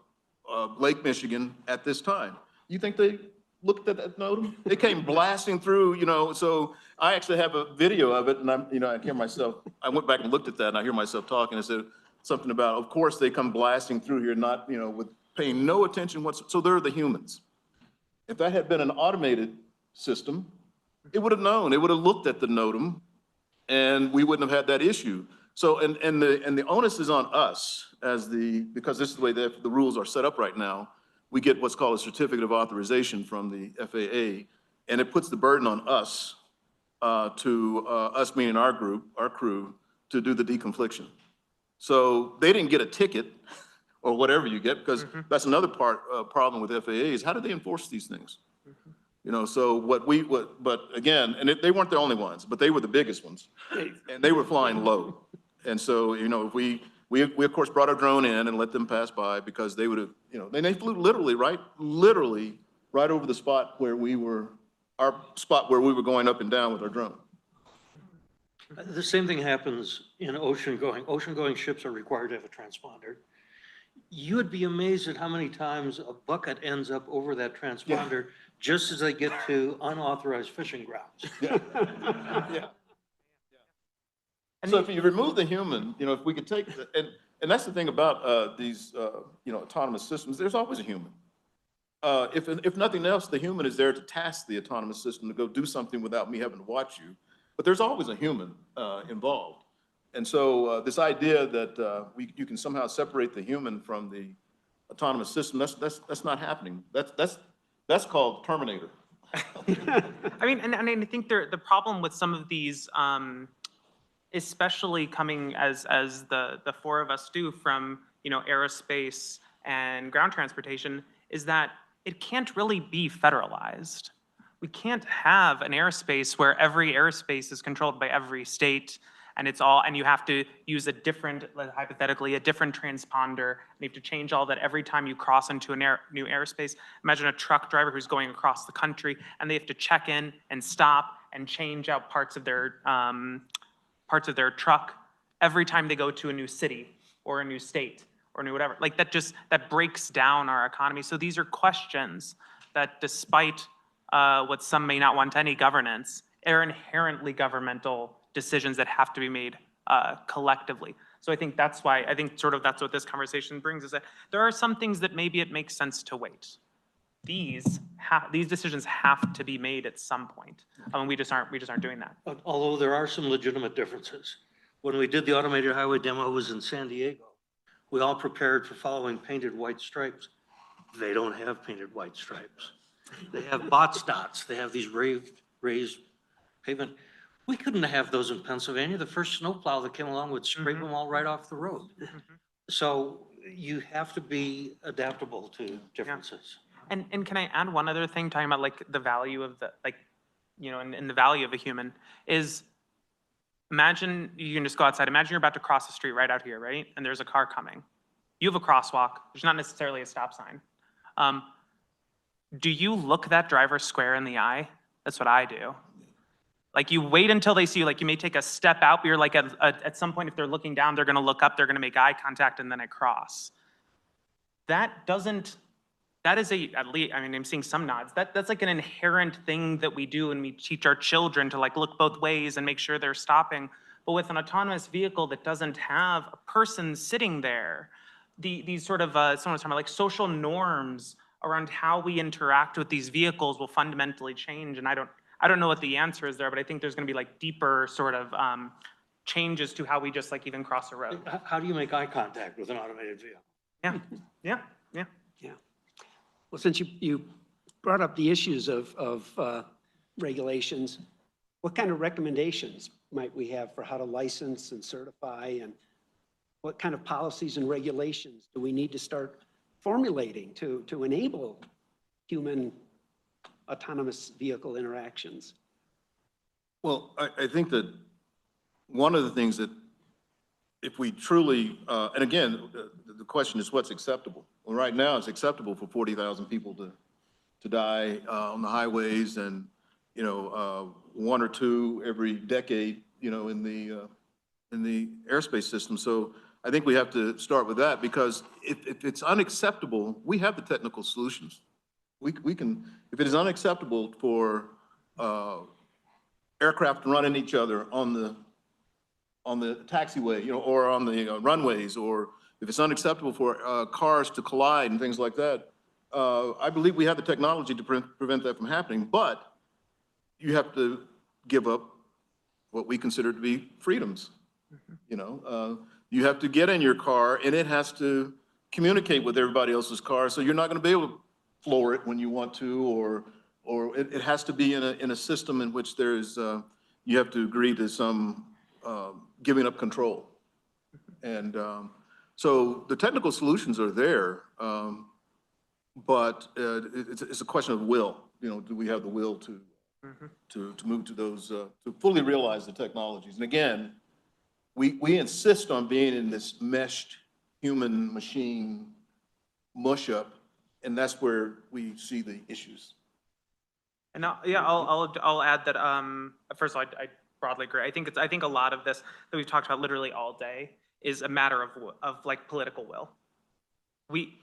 Lake Michigan at this time. You think they looked at that NOTAM? They came blasting through, you know, so I actually have a video of it and I'm, you know, I hear myself, I went back and looked at that and I hear myself talking and said something about, of course they come blasting through here, not, you know, with paying no attention whatsoever. So they're the humans. If that had been an automated system, it would have known, it would have looked at the NOTAM and we wouldn't have had that issue. So, and the onus is on us as because this is the way the rules are set up right now. We get what's called a certificate of authorization from the FAA, and it puts the burden on us, us meaning our group, our crew, to do the deconfliction. So they didn't get a ticket or whatever you get, because that's another problem with FAA is how do they enforce these things? You know, so but again, and they weren't the only ones, but they were the biggest ones, and they were flying low. And so, you know, if we of course brought our drone in and let them pass by because they would have, you know, they flew literally right over the spot where our spot where we were going up and down with our drone. The same thing happens in ocean-going. Ocean-going ships are required to have a transponder. You would be amazed at how many times a bucket ends up over that transponder just as they get to unauthorized fishing grounds. Yeah. So if you remove the human, you know, if we could take, and that's the thing about these, you know, autonomous systems, there's always a human. If nothing else, the human is there to task the autonomous system to go do something without me having to watch you. But there's always a human involved. And so this idea that you can somehow separate the human from the autonomous system, that's not happening. That's called Terminator. I mean, and I think the problem with some of these, especially coming as the four of us do from, you know, aerospace and ground transportation, is that it can't really be federalized. We can't have an airspace where every airspace is controlled by every state and and you have to use a different, hypothetically, a different transponder, and you have to change all that every time you cross into a new airspace. Imagine a truck driver who's going across the country and they have to check in and stop and change out parts of their truck every time they go to a new city or a new state or new whatever. Like that breaks down our economy. So these are questions that, despite what some may not want any governance, are inherently governmental decisions that have to be made collectively. So I think that's why, that's what this conversation brings, is that there are some things that maybe it makes sense to wait. These decisions have to be made at some point. We just aren't doing that. Although there are some legitimate differences. When we did the automated highway demo, it was in San Diego. We all prepared for following painted white stripes. They don't have painted white stripes. They have box dots. They have these raised pavement. We couldn't have those in Pennsylvania. The first snowplow that came along would scrape them all right off the road. So you have to be adaptable to differences. Yeah. And can I add one other thing, talking about like the value of the, like, you know, and the value of a human is, imagine you can just go outside. Imagine you're about to cross the street right out here, right? And there's a car coming. You have a crosswalk. There's not necessarily a stop sign. Do you look that driver square in the eye? That's what I do. Like, you wait until they see you. Like, you may take a step out, but you're like, at some point, if they're looking down, they're gonna look up, they're gonna make eye contact, and then I cross. That is at least, I mean, I'm seeing some nods. That's like an inherent thing that we do, and we teach our children to like look both ways and make sure they're stopping. But with an autonomous vehicle that doesn't have a person sitting there, these sort of, someone was talking about like social norms around how we interact with these vehicles will fundamentally change. And I don't know what the answer is there, but I think there's going to be like deeper sort of changes to how we just like even cross a road. How do you make eye contact with an automated vehicle? Yeah, yeah, yeah. Yeah. Well, since you brought up the issues of regulations, what kind of recommendations might we have for how to license and certify, and what kind of policies and regulations do we need to start formulating to enable human autonomous vehicle interactions? Well, I think that one of the things that if we truly, and again, the question is what's acceptable? Well, right now it's acceptable for 40,000 people to die on the highways, and, you know, one or two every decade, you know, in the airspace system. So I think we have to start with that, because if it's unacceptable, we have the technical solutions. We can, if it is unacceptable for aircraft to run into each other on the taxiway, you know, or on the runways, or if it's unacceptable for cars to collide and things like that, I believe we have the technology to prevent that from happening. But you have to give up what we consider to be freedoms. You know, you have to get in your car, and it has to communicate with everybody else's car. So you're not going to be able to floor it when you want to, or it has to be in a system in which there's you have to agree to some giving up control. And so the technical solutions are there, but it's a question of will. You know, do we have the will to move to those, to fully realize the technologies? And again, we insist on being in this meshed human-machine mush-up, and that's where we see the issues. And I'll add that first of all, I broadly agree. I think a lot of this that we've talked about literally all day is a matter of like political will. We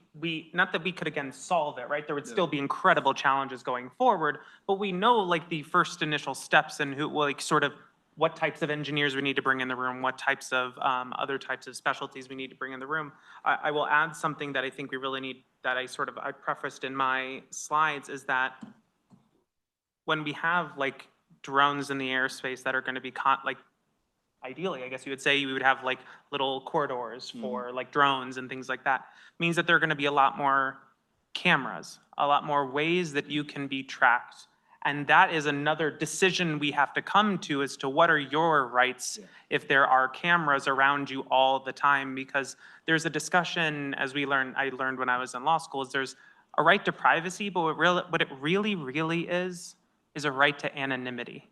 not that we could again solve it, right? There would still be incredible challenges going forward, but we know like the first initial steps and who like sort of what types of engineers we need to bring in the room, what types of other types of specialties we need to bring in the room. I will add something that I think we really need, that I prefaced in my slides, is that when we have like drones in the airspace that are going to be like, ideally, I guess you would say you would have like little corridors for like drones and things like that, means that there are going to be a lot more cameras, a lot more ways that you can be tracked. And that is another decision we have to come to as to what are your rights if there are cameras around you all the time, because there's a discussion, as I learned when I was in law school, is there's a right to privacy, but what it really is a right to anonymity.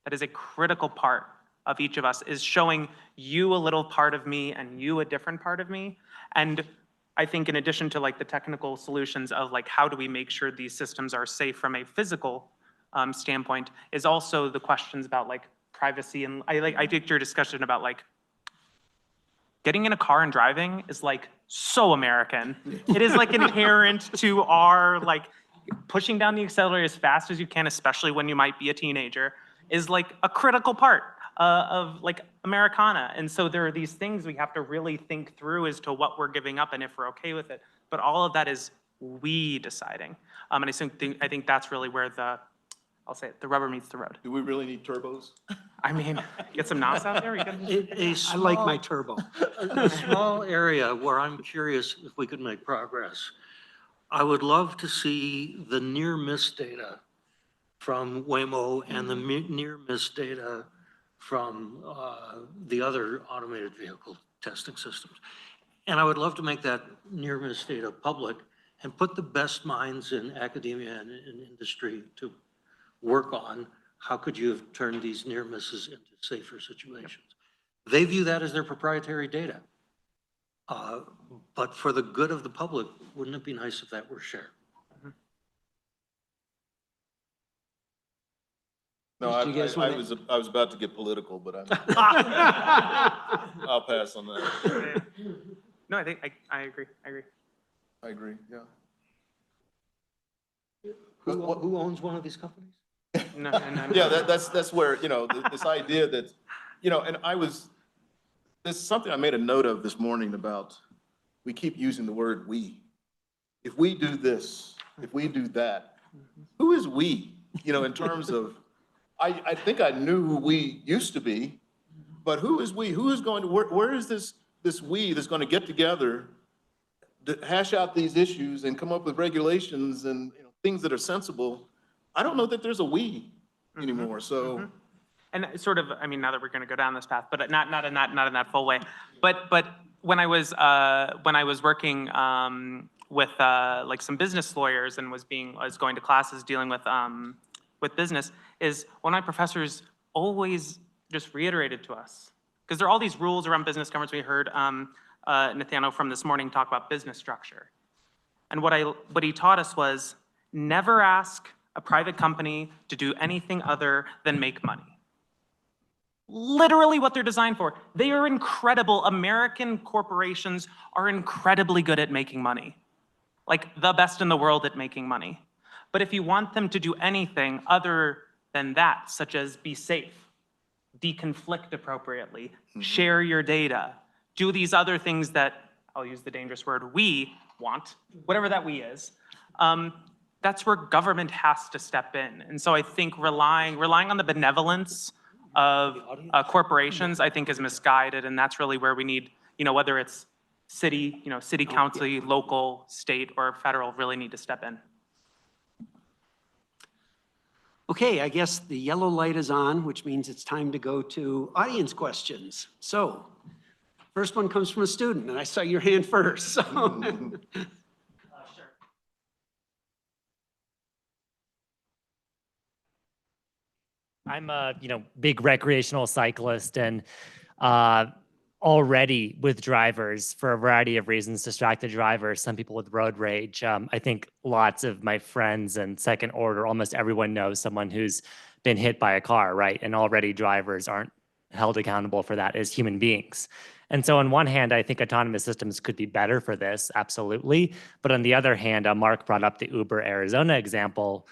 That is a critical part of each of us, is showing you a little part of me and you a different part of me. And I think in addition to like the technical solutions of like how do we make sure these systems are safe from a physical standpoint, is also the questions about like privacy. And I think your discussion about like getting in a car and driving is like so American. It is like inherent to our like pushing down the accelerator as fast as you can, especially when you might be a teenager, is like a critical part of like Americana. And so there are these things we have to really think through as to what we're giving up and if we're okay with it. But all of that is we deciding. And I think that's really where I'll say it, the rubber meets the road. Do we really need turbos? I mean, get some NOS out there. I like my turbo. A small area where I'm curious if we could make progress. I would love to see the near miss data from Waymo and the near miss data from the other automated vehicle testing systems. And I would love to make that near miss data public and put the best minds in academia and in industry to work on how could you have turned these near misses into safer situations. They view that as their proprietary data. But for the good of the public, wouldn't it be nice if that were shared? No, I was about to get political, but I'll pass on that. No, I agree. I agree, yeah. Who owns one of these companies? No. Yeah, that's where, you know, this idea that, you know, and there's something I made a note of this morning about, we keep using the word we. if we do this, if we do that, who is we? You know, in terms of, I think I knew who we used to be, but who is we? Who is going to, where is this we that's going to get together to hash out these issues and come up with regulations and, you know, things that are sensible? I don't know that there's a we anymore, so. And sort of, I mean, now that we're going to go down this path, but not in that full way. But when I was working with like some business lawyers and was going to classes dealing with business, is one of my professors always just reiterated to us, because there are all these rules around business governance. We heard Nathaniel from this morning talk about business structure, and what he taught us was never ask a private company to do anything other than make money. Literally what they're designed for. They are incredible. American corporations are incredibly good at making money. Like the best in the world at making money. But if you want them to do anything other than that, such as be safe, deconflict appropriately, share your data, do these other things that, I'll use the dangerous word, we want, whatever that we is, that's where government has to step in. And so I think relying on the benevolence of corporations, I think, is misguided, and that's really where we need, you know, whether it's city, you know, city council, local, state, or federal, really need to step in. Okay, I guess the yellow light is on, which means it's time to go to audience questions. So, first one comes from a student, and I saw your hand first, so. I'm a big recreational cyclist and already with drivers for a variety of reasons, distracted drivers, some people with road rage. I think lots of my friends and second order, almost everyone knows someone who's been hit by a car, right? And already drivers aren't held accountable for that as human beings. And so on one hand, I think autonomous systems could be better for this, absolutely. But on the other hand, Marc brought up the Uber Arizona example.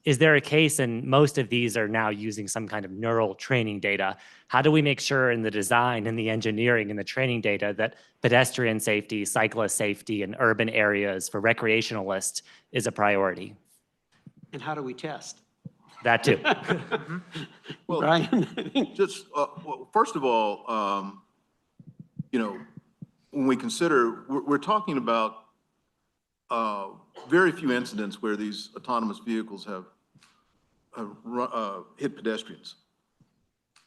Is there a case, and most of these are now using some kind of neural training data, how do we make sure in the design and the engineering and the training data that pedestrian safety, cyclist safety in urban areas for recreationalists is a priority? And how do we test? That too. Well, Brian? just, well, first of all, you know, when we consider, we're talking about very few incidents where these autonomous vehicles have hit pedestrians.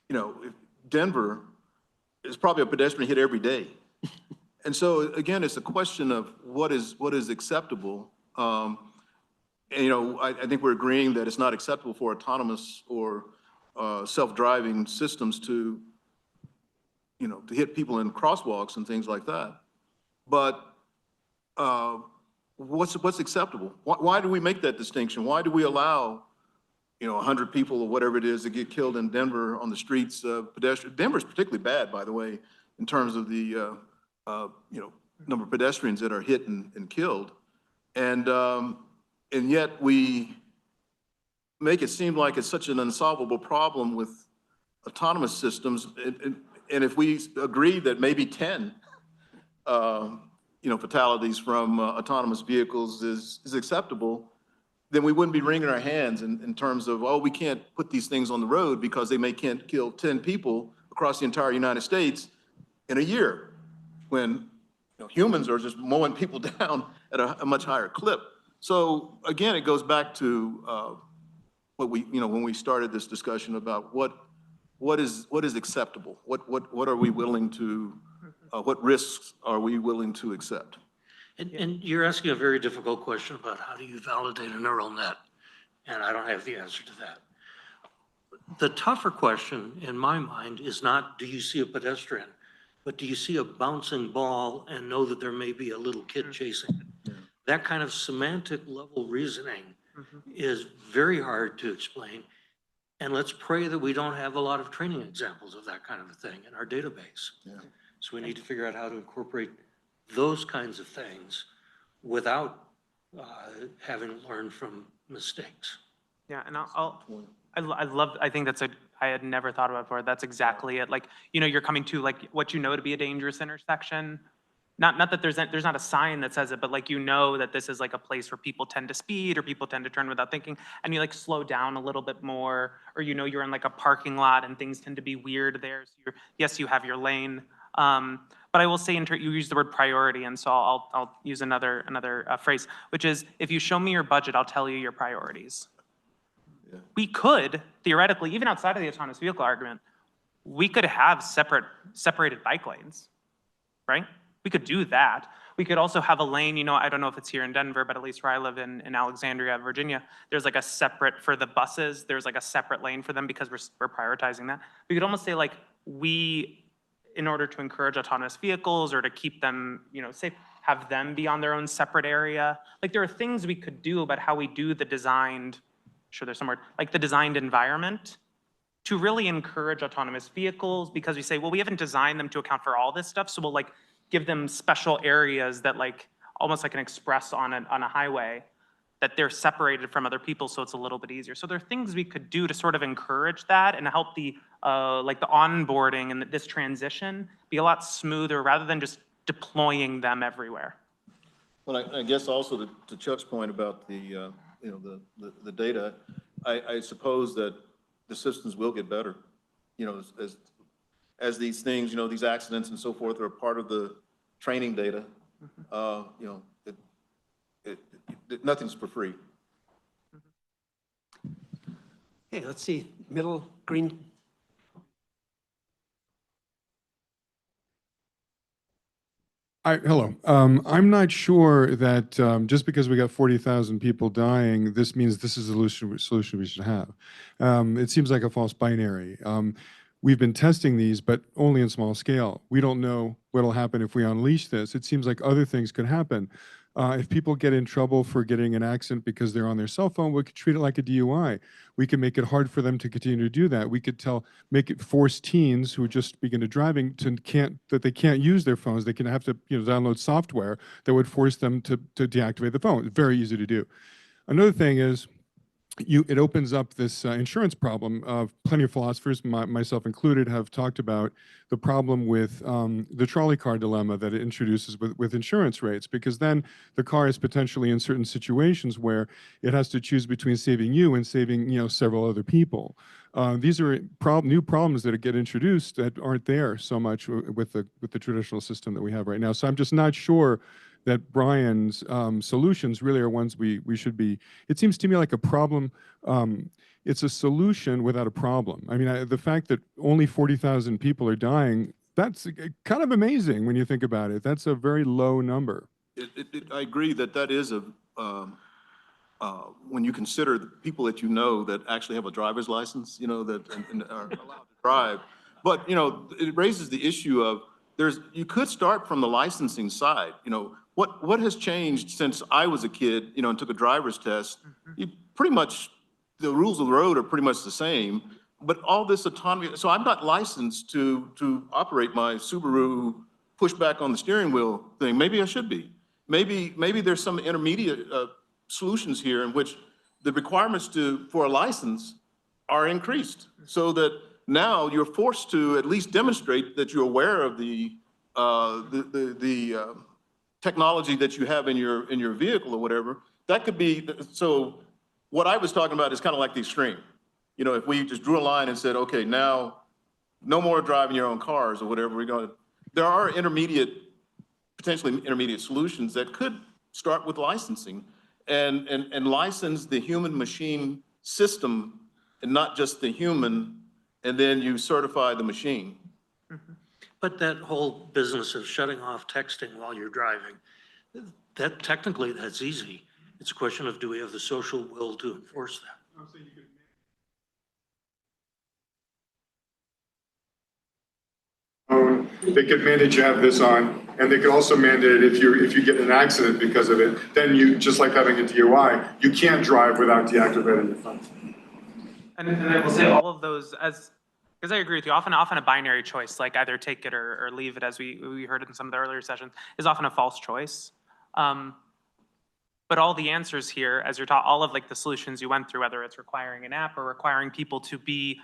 You know, Denver is probably a pedestrian hit every day. And so again, it's a question of what is acceptable. And, you know, I think we're agreeing that it's not acceptable for autonomous or self-driving systems to, you know, to hit people in crosswalks and things like that. But what's acceptable? Why do we make that distinction? Why do we allow, you know, 100 people or whatever it is to get killed in Denver on the streets? Denver's particularly bad, by the way, in terms of the, you know, number of pedestrians that are hit and killed. And yet we make it seem like it's such an unsolvable problem with autonomous systems. And if we agree that maybe 10, you know, fatalities from autonomous vehicles is acceptable, then we wouldn't be wringing our hands in terms of, oh, we can't put these things on the road because they can't kill 10 people across the entire United States in a year, when, you know, humans are just mowing people down at a much higher clip. So again, it goes back to what we, you know, when we started this discussion about what is acceptable, what are we willing to, what risks are we willing to accept? And you're asking a very difficult question about how do you validate a neural net? And I don't have the answer to that. The tougher question in my mind is not, do you see a pedestrian, but do you see a bouncing ball and know that there may be a little kid chasing it? Yeah. That kind of semantic level reasoning is very hard to explain. And let's pray that we don't have a lot of training examples of that kind of a thing in our database. Yeah. So we need to figure out how to incorporate those kinds of things without having learned from mistakes. Yeah, and I think I had never thought about it before. That's exactly it. Like, you know, you're coming to like what you know to be a dangerous intersection, not that there's not a sign that says it, but like, you know that this is like a place where people tend to speed or people tend to turn without thinking, and you like slow down a little bit more, or you know you're in like a parking lot and things tend to be weird there. So yes, you have your lane. But I will say, you use the word priority, and so I'll use another phrase, which is, if you show me your budget, I'll tell you your priorities. Yeah. We could, theoretically, even outside of the autonomous vehicle argument, we could have separated bike lanes, right? We could do that. We could also have a lane, you know, I don't know if it's here in Denver, but at least where I live in Alexandria, Virginia, there's like a separate, for the buses, there's like a separate lane for them because we're prioritizing that. We could almost say like, in order to encourage autonomous vehicles or to keep them, you know, safe, have them be on their own separate area. Like, there are things we could do about how we do the designed, sure there's some word, like the designed environment to really encourage autonomous vehicles, because we say, well, we haven't designed them to account for all this stuff, so we'll like give them special areas that like, almost like an express on a highway, that they're separated from other people, so it's a little bit easier. So there are things we could do to sort of encourage that and help the like the onboarding and this transition be a lot smoother rather than just deploying them everywhere. Well, I guess also to Chuck's point about the, you know, the data, I suppose that the systems will get better, you know, as these things, you know, these accidents and so forth are part of the training data. You know, nothing's for free. Okay, let's see, middle green. Hello. I'm not sure that just because we got 40,000 people dying, this means this is the solution we should have. It seems like a false binary. We've been testing these, but only in small scale. We don't know what'll happen if we unleash this. It seems like other things could happen. If people get in trouble for getting an accident because they're on their cell phone, we could treat it like a DUI. We could make it hard for them to continue to do that. We could make it force teens who are just begin to driving that they can't use their phones. They can have to, you know, download software that would force them to deactivate the phone. It's very easy to do. Another thing is, it opens up this insurance problem. Plenty of philosophers, myself included, have talked about the problem with the trolley car dilemma that it introduces with insurance rates, because then the car is potentially in certain situations where it has to choose between saving you and saving, you know, several other people. These are new problems that get introduced that aren't there so much with the traditional system that we have right now. So I'm just not sure that Brian's solutions really are ones we should be. It seems to me like a problem. It's a solution without a problem. I mean, the fact that only 40,000 people are dying, that's kind of amazing when you think about it. That's a very low number. I agree that is a, when you consider the people that you know that actually have a driver's license, you know, that and are allowed to drive. But, you know, it raises the issue of you could start from the licensing side. You know, what has changed since I was a kid, you know, and took a driver's test? You pretty much, the rules of the road are pretty much the same, but all this autonomy, so I'm not licensed to operate my Subaru pushback on the steering wheel thing. Maybe I should be. Maybe there's some intermediate solutions here in which the requirements for a license are increased so that now you're forced to at least demonstrate that you're aware of the technology that you have in your vehicle or whatever. That could be, so what I was talking about is kind of like the extreme. You know, if we just drew a line and said, okay, now no more driving your own cars or whatever, there are potentially intermediate solutions that could start with licensing and license the human machine system and not just the human, and then you certify the machine. But that whole business of shutting off texting while you're driving, technically that's easy. It's a question of, do we have the social will to enforce that? They could mandate you have this on, and they could also mandate if you get in an accident because of it, then you, just like having a DUI, you can't drive without deactivating your phone. And I will say all of those, because I agree with you, often a binary choice, like either take it or leave it, as we heard in some of the earlier sessions, is often a false choice. But all the answers here, as you're taught, all of like the solutions you went through, whether it's requiring an app or requiring people to be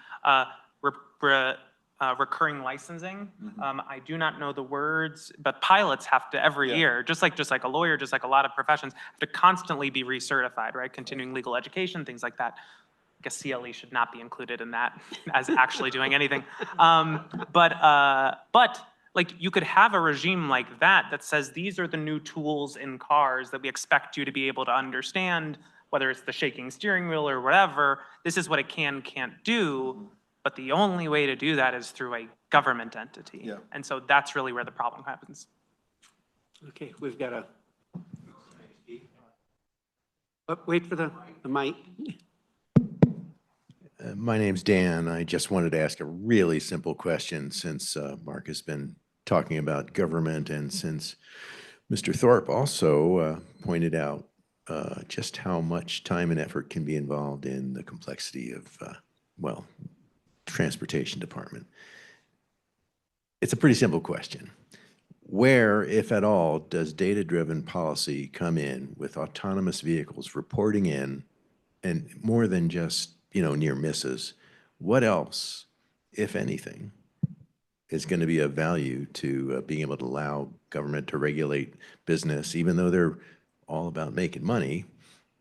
recurring licensing. I do not know the words, but pilots have to every year, just like a lawyer, just like a lot of professions, have to constantly be recertified, right? Continuing legal education, things like that. I guess CLE should not be included in that as actually doing anything. But like you could have a regime like that that says these are the new tools in cars that we expect you to be able to understand, whether it's the shaking steering wheel or whatever. This is what it can't do. But the only way to do that is through a government entity. Yeah. And so that's really where the problem happens. Okay, we've got a, oh, wait for the mic. My name's Dan. I just wanted to ask a really simple question since Marc has been talking about government and since Mr. Thorpe also pointed out just how much time and effort can be involved in the complexity of, well, transportation department. It's a pretty simple question. Where, if at all, does data-driven policy come in with autonomous vehicles reporting in, and more than just, near misses? What else, if anything, is going to be of value to being able to allow government to regulate business, even though they're all about making money?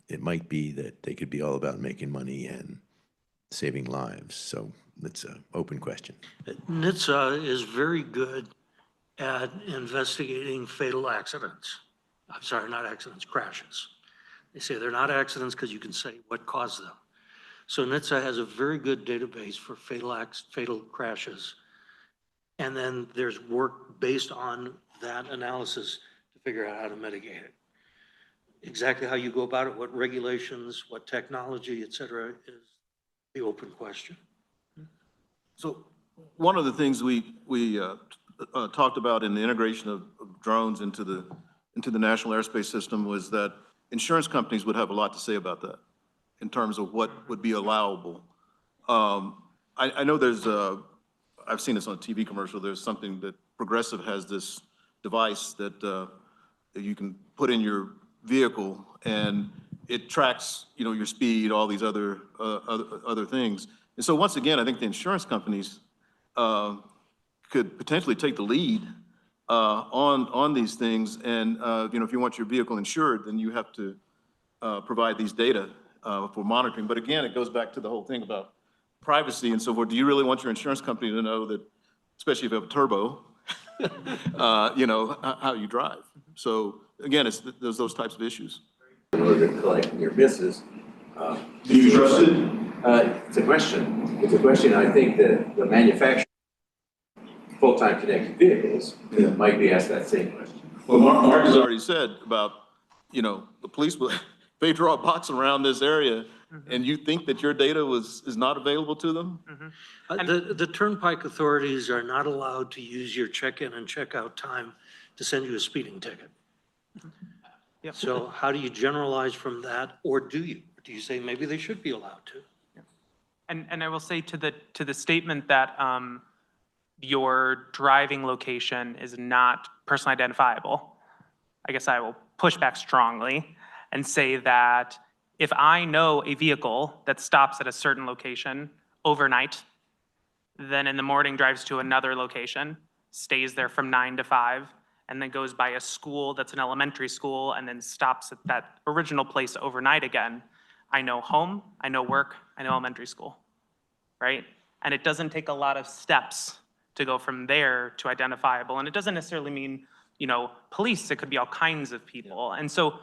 It might be that they could be all about making money and saving lives. So it's an open question. NHTSA is very good at investigating fatal accidents. I'm sorry, not accidents, crashes. They say they're not accidents because you can say what caused them. So NHTSA has a very good database for fatal crashes. And then there's work based on that analysis to figure out how to mitigate it. Exactly how you go about it, what regulations, what technology, et cetera, is the open question. So one of the things we talked about in the integration of drones into the national airspace system was that insurance companies would have a lot to say about that in terms of what would be allowable. I know there's I've seen this on a TV commercial. There's something that Progressive has, this device that you can put in your vehicle and it tracks, your speed, all these other things. And so once again, I think the insurance companies could potentially take the lead on these things. And if you want your vehicle insured, then you have to provide these data for monitoring. But again, it goes back to the whole thing about privacy and so forth. Do you really want your insurance company to know that, especially if you have a turbo, how you drive? So again, there's those types of issues. In order to collect near misses. Do you trust it? It's a question. It's a question. I think that the manufacturer of full-time connected vehicles might be asked that same question. Well, Marc has already said about, the police will, they draw a box around this area and you think that your data is not available to them? The turnpike authorities are not allowed to use your check-in and check-out time to send you a speeding ticket. Yep. So how do you generalize from that, or do you? Do you say maybe they should be allowed to? And I will say to the statement that your driving location is not personally identifiable, I guess I will push back strongly and say that if I know a vehicle that stops at a certain location overnight, then in the morning drives to another location, stays there from 9 to 5, and then goes by a school that's an elementary school and then stops at that original place overnight again, I know home, I know work, I know elementary school, right? And it doesn't take a lot of steps to go from there to identifiable. And it doesn't necessarily mean, police, it could be all kinds of people. And so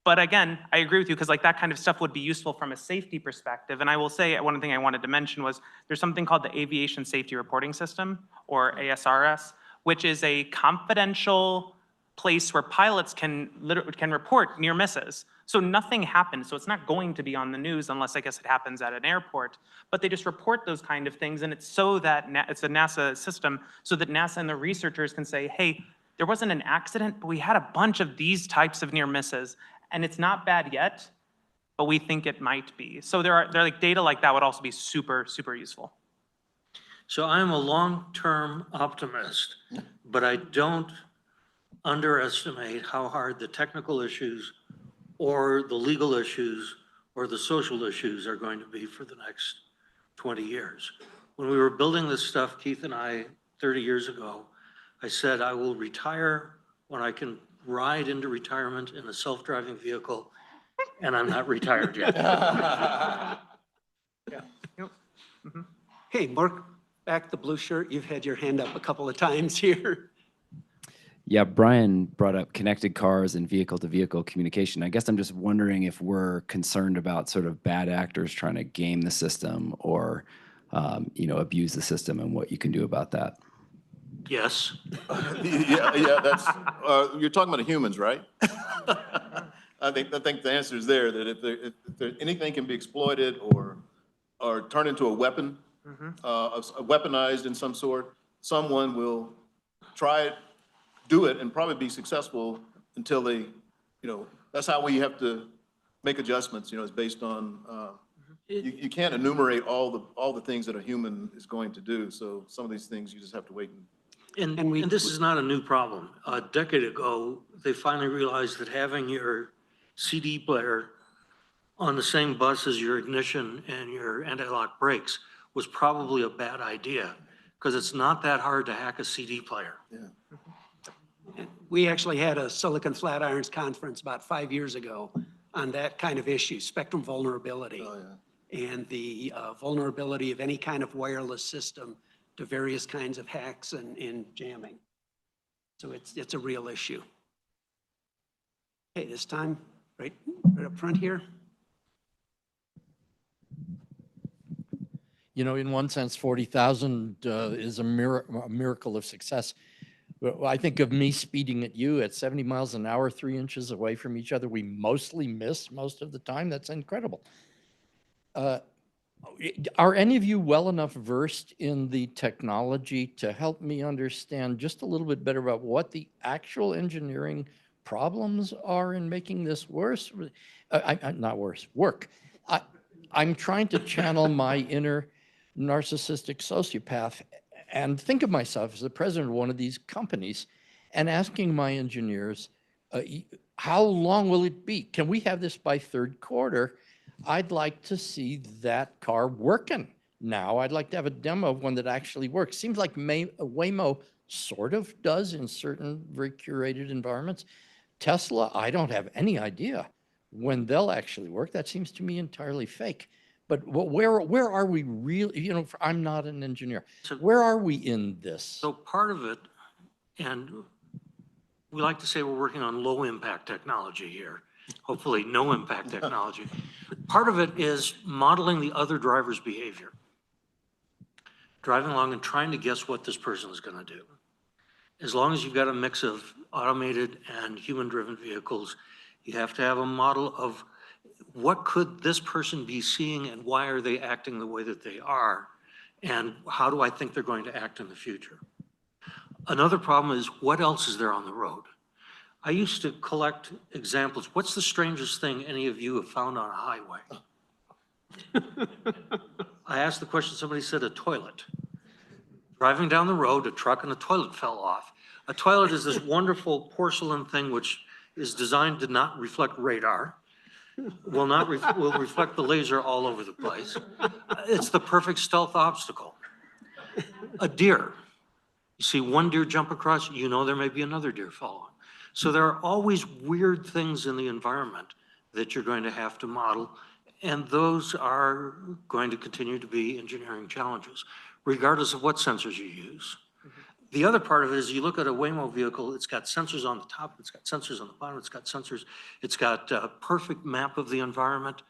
but again, I agree with you because that kind of stuff would be useful from a safety perspective. And I will say one thing I wanted to mention was there's something called the Aviation Safety Reporting System, or ASRS, which is a confidential place where pilots can report near misses. So nothing happens. So it's not going to be on the news unless I guess it happens at an airport. But they just report those kind of things, and it's so that it's a NASA system so that NASA and the researchers can say, hey, there wasn't an accident, but we had a bunch of these types of near misses, and it's not bad yet, but we think it might be. So there data like that would also be super, super useful. So I'm a long-term optimist, but I don't underestimate how hard the technical issues or the legal issues or the social issues are going to be for the next 20 years. When we were building this stuff, Keith and I, 30 years ago, I said, I will retire when I can ride into retirement in a self-driving vehicle, and I'm not retired yet. Hey, Marc, back the blue shirt. You've had your hand up a couple of times here. Yeah, Brian brought up connected cars and vehicle-to-vehicle communication. I guess I'm just wondering if we're concerned about sort of bad actors trying to game the system or, abuse the system and what you can do about that. Yes. Yeah, that's, you're talking about the humans, right? I think the answer is there, that if anything can be exploited or turned into a weapon, weaponized in some sort, someone will try it, do it, and probably be successful until they, that's how we have to make adjustments, it's based on, you can't enumerate all the things that a human is going to do. So some of these things you just have to wait And this is not a new problem. A decade ago, they finally realized that having your CD player on the same bus as your ignition and your anti-lock brakes was probably a bad idea, because it's not that hard to hack a CD player. Yeah. We actually had a Silicon Flatirons conference about 5 years ago on that kind of issue, spectrum vulnerability. Oh, yeah. And the vulnerability of any kind of wireless system to various kinds of hacks and jamming. So it's a real issue. Okay, this time, right up front here. In one sense, 40,000 is a miracle of success. I think of me speeding at you at 70 miles an hour, 3 inches away from each other. We mostly miss most of the time. That's incredible. Are any of you well enough versed in the technology to help me understand just a little bit better about what the actual engineering problems are in making this worse? Not worse, work. I'm trying to channel my inner narcissistic sociopath and think of myself as the president of one of these companies and asking my engineers, how long will it be? Can we have this by third quarter? I'd like to see that car working now. I'd like to have a demo of one that actually works. Seems like Waymo sort of does in certain very curated environments. Tesla, I don't have any idea when they'll actually work. That seems to me entirely fake. But where are we really, I'm not an engineer. Where are we in this? So part of it, and we like to say we're working on low impact technology here, hopefully no impact technology. Part of it is modeling the other driver's behavior. Driving along and trying to guess what this person is going to do. As long as you've got a mix of automated and human-driven vehicles, you have to have a model of what could this person be seeing and why are they acting the way that they are? And how do I think they're going to act in the future? Another problem is what else is there on the road? I used to collect examples. What's the strangest thing any of you have found on a highway? I asked the question, somebody said a toilet. Driving down the road, a truck and a toilet fell off. A toilet is this wonderful porcelain thing which is designed to not reflect radar, will reflect the laser all over the place. It's the perfect stealth obstacle. A deer. You see one deer jump across, there may be another deer following. So there are always weird things in the environment that you're going to have to model, and those are going to continue to be engineering challenges, regardless of what sensors you use. The other part of it is you look at a Waymo vehicle, it's got sensors on the top, it's got sensors on the bottom, it's got sensors, it's got a perfect map of the environment.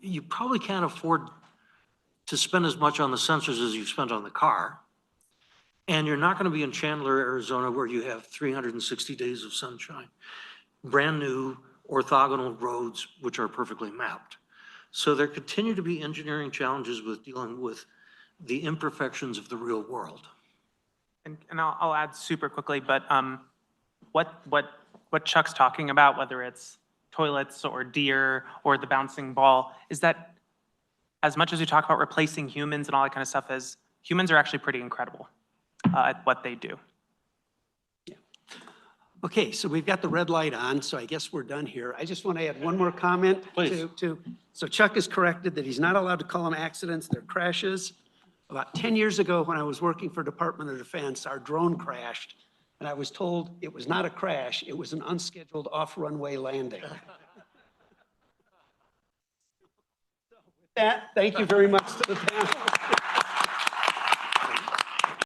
You probably can't afford to spend as much on the sensors as you've spent on the car. And you're not going to be in Chandler, Arizona, where you have 360 days of sunshine, brand new orthogonal roads, which are perfectly mapped. So there continue to be engineering challenges with dealing with the imperfections of the real world. And I'll add super quickly, but what Chuck's talking about, whether it's toilets or deer or the bouncing ball, is that as much as we talk about replacing humans and all that kind of stuff, is humans are actually pretty incredible at what they do. Yeah. Okay, so we've got the red light on, so I guess we're done here. I just want to add one more comment. Please. So Chuck is corrected that he's not allowed to call them accidents, they're crashes. About 10 years ago, when I was working for Department of Defense, our drone crashed, and I was told it was not a crash, it was an unscheduled off-runway landing. With that, thank you very much to the panel.